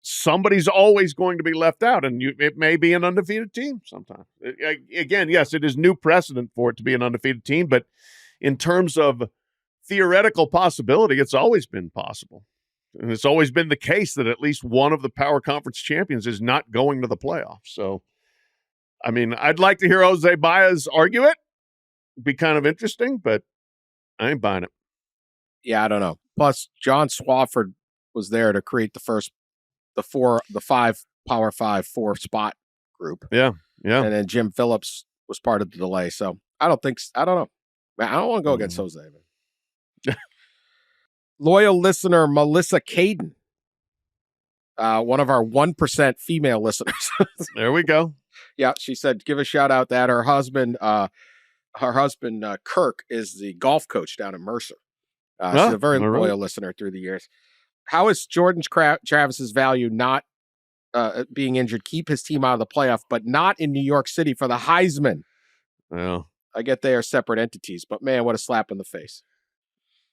somebody's always going to be left out, and it may be an undefeated team sometime. Again, yes, it is new precedent for it to be an undefeated team, but in terms of theoretical possibility, it's always been possible. And it's always been the case that at least one of the Power Conference champions is not going to the playoffs. So, I mean, I'd like to hear Jose Baez argue it. It'd be kind of interesting, but I ain't buying it. Yeah, I don't know. Plus, John Swafford was there to create the 5 Power 5 4-spot group. Yeah. And then Jim Phillips was part of the delay. So I don't know. Man, I don't want to go against Jose, man. Loyal listener Melissa Caden, one of our 1% female listeners. There we go. Yeah, she said, give a shout out that her husband her husband, Kirk, is the golf coach down in Mercer. She's a very loyal listener through the years. How is Jordan Travis's value not being injured keep his team out of the playoff, but not in New York City for the Heisman? Well, I get they are separate entities, but man, what a slap in the face.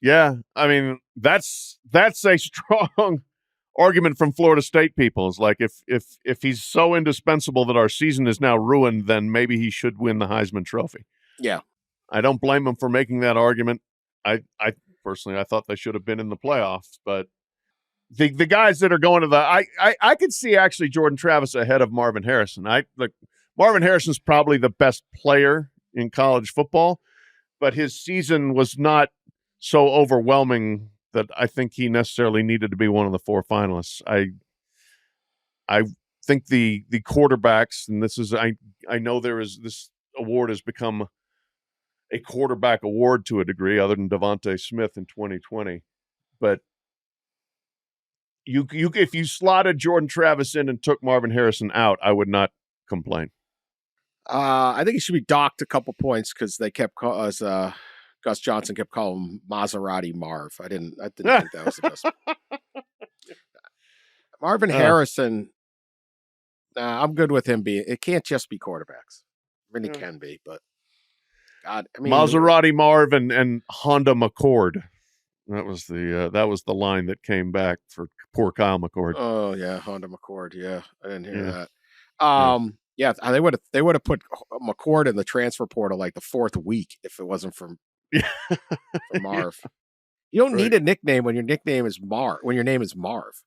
Yeah, I mean, that's a strong argument from Florida State people. It's like if he's so indispensable that our season is now ruined, then maybe he should win the Heisman Trophy. Yeah. I don't blame him for making that argument. I personally, I thought they should have been in the playoffs, but the guys that are going to I could see actually Jordan Travis ahead of Marvin Harrison. Marvin Harrison's probably the best player in college football, but his season was not so overwhelming that I think he necessarily needed to be one of the 4 finalists. I think the quarterbacks, and this is I know this award has become a quarterback award to a degree, other than Devontae Smith in 2020, but you if you slotted Jordan Travis in and took Marvin Harrison out, I would not complain. I think he should be docked a couple points because they kept Gus Johnson kept calling him Maserati Marv. I didn't think that was the best. Marvin Harrison, I'm good with him being. It can't just be quarterbacks. It really can be, but God, I mean, Maserati Marv and Honda McCord. That was the line that came back for poor Kyle McCord. Oh yeah, Honda McCord. Yeah, I didn't hear that. Yeah, they would have put McCord in the transfer portal like the 4th week if it wasn't for Marv. You don't need a nickname when your nickname is Marv. When your name is Marv,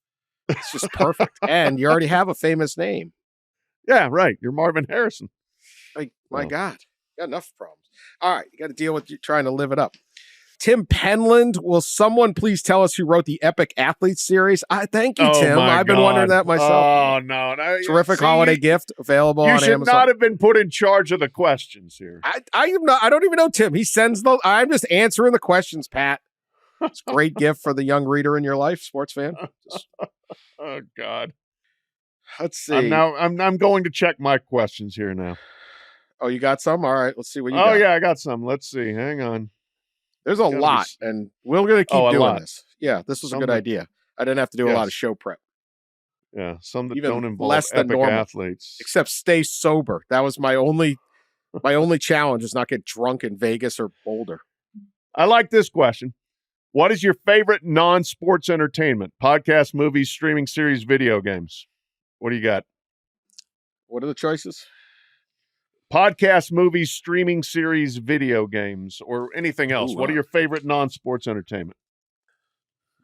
it's just perfect, and you already have a famous name. Yeah, right. You're Marvin Harrison. Like my God, you got enough problems. All right, you got to deal with you trying to live it up. Tim Penland, will someone please tell us who wrote the Epic Athletes series? Thank you, Tim. I've been wondering that myself. Oh, no. Terrific holiday gift available on Amazon. You should not have been put in charge of the questions here. I don't even know Tim. He sends I'm just answering the questions, Pat. It's a great gift for the young reader in your life, sports fan. Oh, God. Let's see. I'm going to check my questions here now. Oh, you got some? All right, let's see what you got. Oh, yeah, I got some. Let's see. Hang on. There's a lot, and we're going to keep doing this. Yeah, this was a good idea. I didn't have to do a lot of show prep. Yeah, some that Even don't involve less than epic normal, athletes. Except stay sober. That was my only challenge, is not get drunk in Vegas or Boulder. I like this question. What is your favorite non-sports entertainment? Podcast, movies, streaming series, video games. What do you got? What are the choices? Podcast, movies, streaming series, video games, or anything else. What are your favorite non-sports entertainment?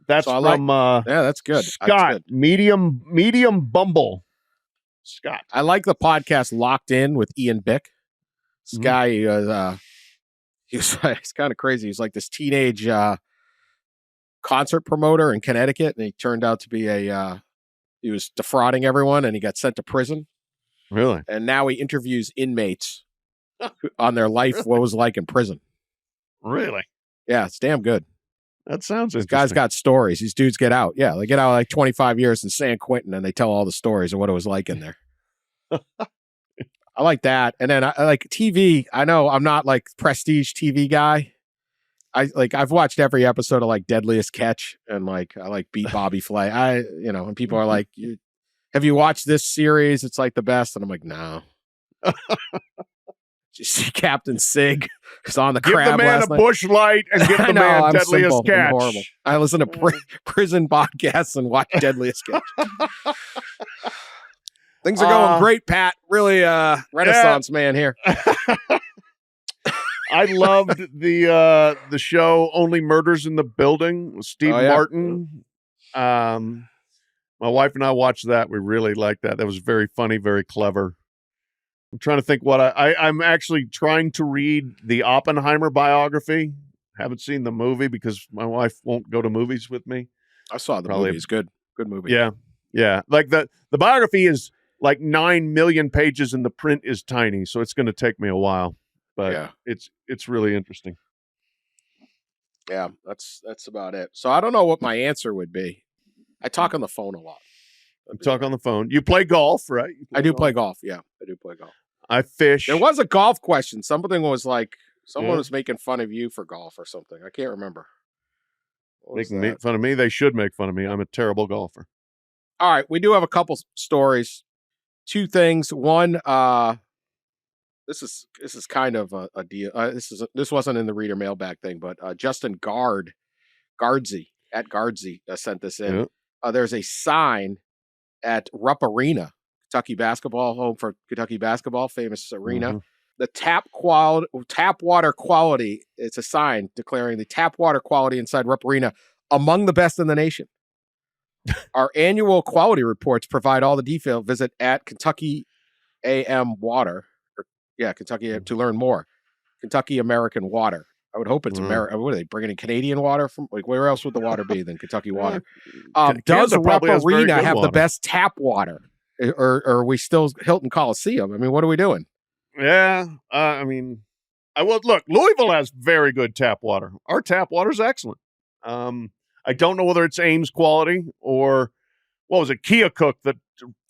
That's from yeah, that's good. Scott, that's good. Medium Bumble. Scott. I like the podcast Locked In with Ian Bick. This guy, he's kind of crazy. He's like this teenage concert promoter in Connecticut, and he turned out to be he was defrauding everyone, and he got sent to prison. Really? And now he interviews inmates on their life, what it was like in prison. Really? Yeah, it's damn good. That sounds interesting. This guy's got stories. These dudes get out. Yeah, they get out like 25 years in San Quentin, and they tell all the stories of what it was like in there. I like that. And then I like TV. I know I'm not like prestige TV guy. I've watched every episode of like Deadliest Catch, and I like Beat Bobby Flay. And people are like, have you watched this series? It's like the best. And I'm like, no. Did you see Captain Sig is on the crab? Give the man a bush light and give the man Deadliest Catch. Horrible. I listen to prison podcasts and watch Deadliest Catch. Things are going great, Pat. Really Renaissance man here. I loved the show Only Murders in the Building with Steve Martin. My wife and I watched that. We really liked that. That was very funny, very clever. I'm trying to think what I'm actually trying to read the Oppenheimer biography. Haven't seen the movie because my wife won't go to movies with me. I saw the movie. It's good. Good movie. Yeah. Yeah. Like the biography is like 9 million pages and the print is tiny. So it's going to take me a while, but it's really interesting. Yeah, that's about it. So I don't know what my answer would be. I talk on the phone a lot. You talk on the phone. You play golf, right? I do play golf. Yeah, I do play golf. I fish. There was a golf question. Something was like, Someone was making fun of you for golf or something. I can't remember. Making fun of me? They should make fun of me. I'm a terrible golfer. All right. We do have a couple stories. Two things. One, this is kind of a deal. This wasn't in the reader mailbag thing, but Justin Gardsey sent this in. Yeah. There's a sign at Rupp Arena, Kentucky basketball, home for Kentucky basketball, famous arena. Mm-hmm. The tap water quality. It's a sign declaring the tap water quality inside Rupp Arena among the best in the nation. Our annual quality reports provide all the detail. Visit at Kentucky AM Water. Kentucky to learn more. Kentucky American Water. I would hope it's American. What are they bringing in Canadian water from? Like, where else would the water be than Kentucky water? Does Rupp Arena have the best tap water, or are we still Hilton Coliseum? I mean, what are we doing? Yeah, look, Louisville has very good tap water. Our tap water is excellent. I don't know whether it's Ames quality or what was it, Keokuk that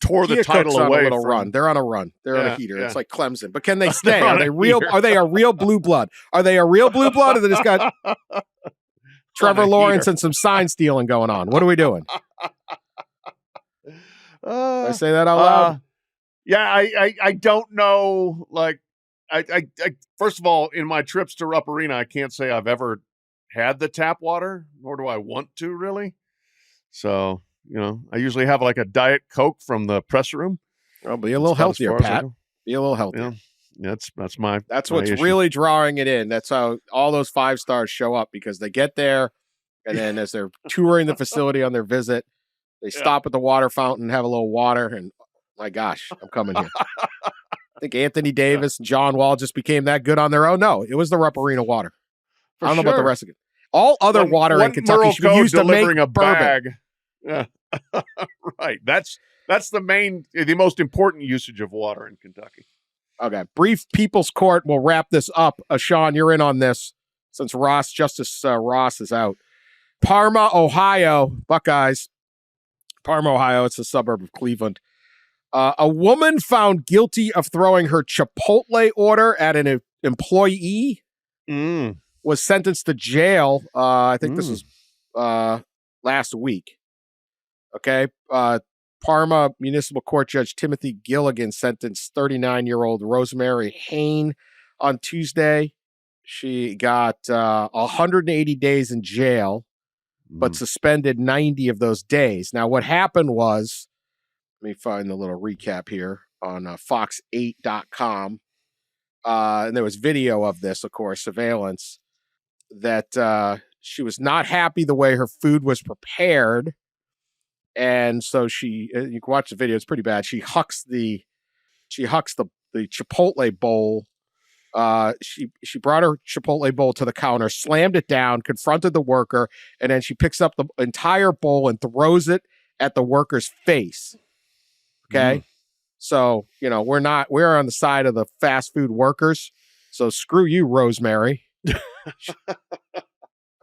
tore the title away. On a little run. They're on a run. They're on a heater. Yeah. It's like Clemson. But can they stay? Are they real? Are they a real blue blood? Are they a real blue blood, or they just got Trevor Lawrence and some sign stealing going on? What are we doing? Did I say that out loud? Yeah, I don't know. Like, I first of all, in my trips to Rupp Arena, I can't say I've ever had the tap water, nor do I want to really. So, I usually have like a Diet Coke from the press room. Oh, be a little healthier, Pat. Be a little healthier. Yeah, that's what's issue. Really drawing it in. That's how all those 5 stars show up, because they get there, and then as they're touring the facility on their visit, they stop at the water fountain, have a little water, and my gosh, I'm coming here. I think Anthony Davis and John Wall just became that good on their own. No, it was the Rupp Arena water. I don't know about the rest of it. All other water in Kentucky should be used to make a bourbon. Yeah, right. That's the most important usage of water in Kentucky. Okay, brief People's Court. We'll wrap this up. Sean, you're in on this since Justice Ross is out. Parma, Ohio, Buckeyes. Parma, Ohio. It's a suburb of Cleveland. A woman found guilty of throwing her Chipotle order at an employee was sentenced to jail. I think this was last week. Okay. Parma Municipal Court Judge Timothy Gilligan sentenced 39-year-old Rosemary Hain on Tuesday. She got 180 days in jail, but suspended 90 of those days. Now, what happened was, let me find the little recap here on fox8.com. And there was video of this, of course, surveillance, that she was not happy the way her food was prepared. And so you can watch the video. It's pretty bad. She hucks the Chipotle bowl. She brought her Chipotle bowl to the counter, slammed it down, confronted the worker, and then she picks up the entire bowl and throws it at the worker's face. Okay. So, we're on the side of the fast food workers. So screw you, Rosemary. I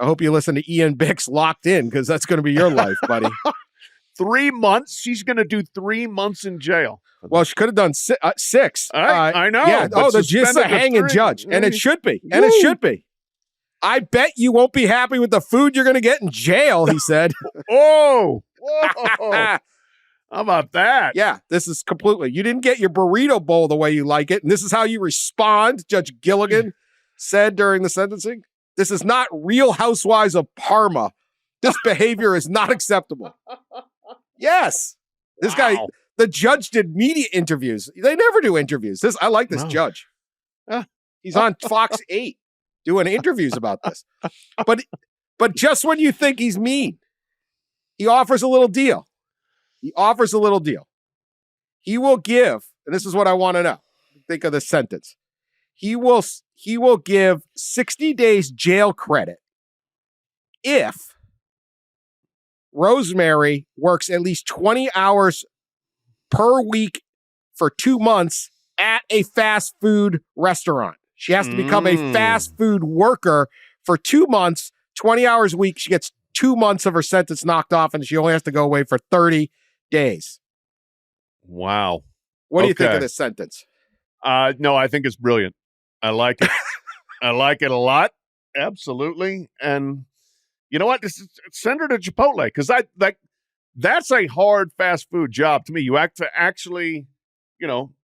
hope you listen to Ian Bix Locked In, because that's going to be your life, buddy. 3 months? She's going to do 3 months in jail. Well, she could have done 6. I know. Yeah. Just a hanging judge. And it should be. And it should be. I bet you won't be happy with the food you're going to get in jail, he said. Whoa. How about that? Yeah, this is completely. You didn't get your burrito bowl the way you like it, and this is how you respond, Judge Gilligan said during the sentencing. This is not Real Housewives of Parma. This behavior is not acceptable. Yes. This guy, the judge did media interviews. They never do interviews. I like this judge. He's on Fox 8 doing interviews about this. But just when you think he's mean, he offers a little deal. He will give, and this is what I want to know. Think of the sentence. He will give 60 days jail credit if Rosemary works at least 20 hours per week for 2 months at a fast food restaurant. She has to become a fast food worker for 2 months, 20 hours a week. She gets 2 months of her sentence knocked off, and she only has to go away for 30 days. Wow. What do you think of this sentence? No, I think it's brilliant. I like it. I like it a lot. Absolutely. And you know what? Send her to Chipotle, because that's a hard fast food job to me. You have to actually,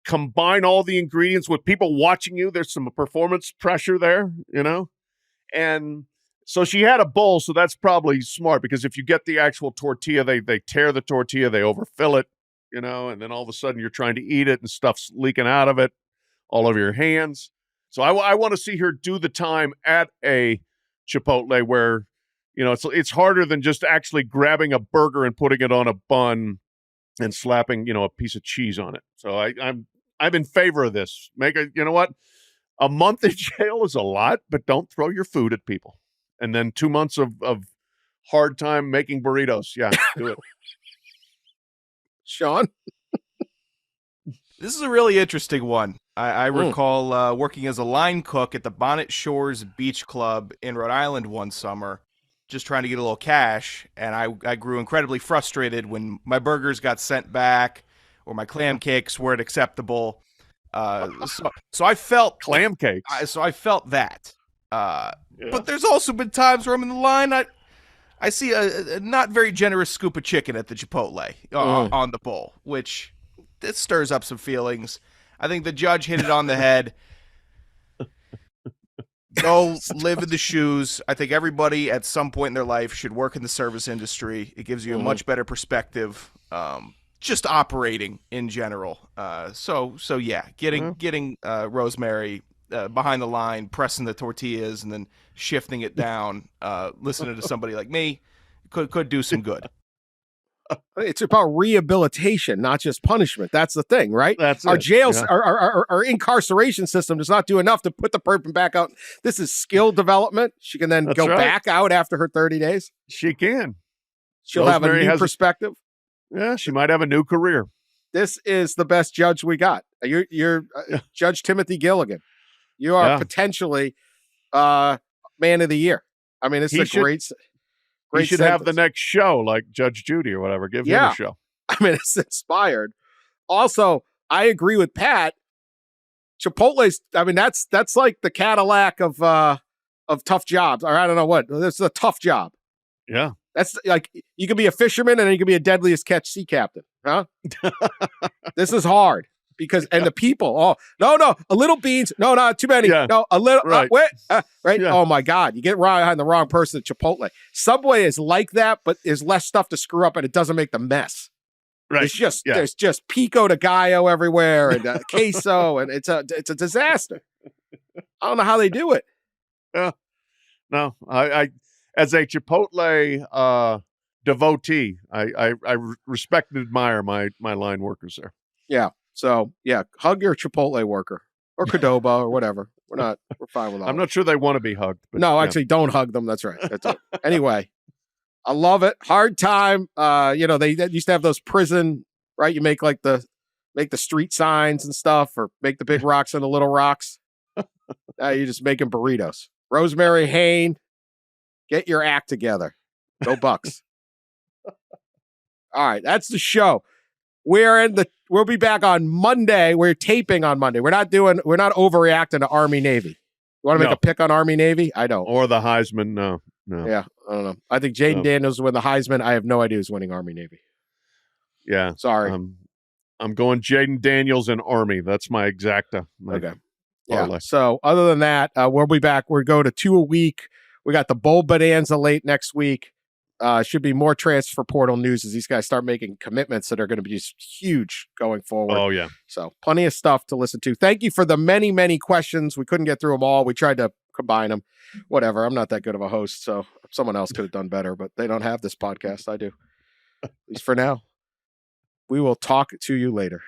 combine all the ingredients with people watching you. There's some performance pressure there, And so she had a bowl, so that's probably smart, because if you get the actual tortilla, they tear the tortilla, they overfill it, and then all of a sudden you're trying to eat it and stuff's leaking out of it all over your hands. So I want to see her do the time at a Chipotle where, it's harder than just actually grabbing a burger and putting it on a bun and slapping, a piece of cheese on it. So I'm in favor of this. A month in jail is a lot, but don't throw your food at people. And then 2 months of hard time making burritos. Yeah, do it. Sean? This is a really interesting one. I recall working as a line cook at the Bonnet Shores Beach Club in Rhode Island one summer, just trying to get a little cash, and I grew incredibly frustrated when my burgers got sent back or my clam cakes weren't acceptable. So I felt clam cakes. So I felt that. But there's also been times where I'm in the line, I see a not very generous scoop of chicken at the Chipotle on the bowl, which it stirs up some feelings. I think the judge hit it on the head. Go live in the shoes. I think everybody at some point in their life should work in the service industry. It gives you a much better perspective, just operating in general. So yeah, getting Rosemary behind the line, pressing the tortillas and then shifting it down, listening to somebody like me could do some good. It's about rehabilitation, not just punishment. That's the thing, right? That's our jails, our incarceration system does not do enough to put the person back out. This is skill development. She can then go back out after her 30 days. She can. She'll Rosemary have a new perspective. Yeah, she might have a new career. This is the best judge we got. You're Judge Timothy Gilligan. You are potentially man of the year. I mean, it's a great. He should have the next show like Judge Judy or whatever. Give him a show. I mean, it's inspired. Also, I agree with Pat. Chipotle's, I mean, that's like the Cadillac of tough jobs. Or I don't know what. This is a tough job. Yeah. That's like, you could be a fisherman and then you could be a deadliest catch sea captain. Huh? This is hard. Because and the people, no, a little beans, no, not too many, no, a little, right? Right? Yeah. Oh my God, you get behind the wrong person at Chipotle. Subway is like that, but there's less stuff to screw up, and it doesn't make the mess. Right? It's just there's just pico de gallo everywhere and queso, and it's a disaster. I don't know how they do it. No, I as a Chipotle devotee, I respect and admire my line workers there. Yeah. So, hug your Chipotle worker or Qdoba or whatever. We're fine with all I'm not sure they want to be hugged. But, no, actually, don't hug them. That's right. That's it. Anyway, I love it. Hard time. They used to have those prison, right? You make make the street signs and stuff, or make the big rocks into little rocks. Now you're just making burritos. Rosemary Hain, get your act together. Go Bucks. All right, that's the show. We'll be back on Monday. We're taping on Monday. We're not overreacting to Army Navy. You want to make a pick on Army Navy? I don't. Or the Heisman? No. Yeah, I don't know. I think Jaden Daniels will win the Heisman. I have no idea who's winning Army Navy. Yeah. Sorry. I'm going Jaden Daniels and Army. That's my exacta. Okay. Yeah. So other than that, we'll be back. We're going to 2 a week. We got the Bowl Bonanza late next week. Should be more transfer portal news as these guys start making commitments that are going to be just huge going forward. Oh, yeah. So plenty of stuff to listen to. Thank you for the many, many questions. We couldn't get through them all. We tried to combine them. Whatever. I'm not that good of a host, so someone else could have done better, but they don't have this podcast. I do. At least for now. We will talk to you later.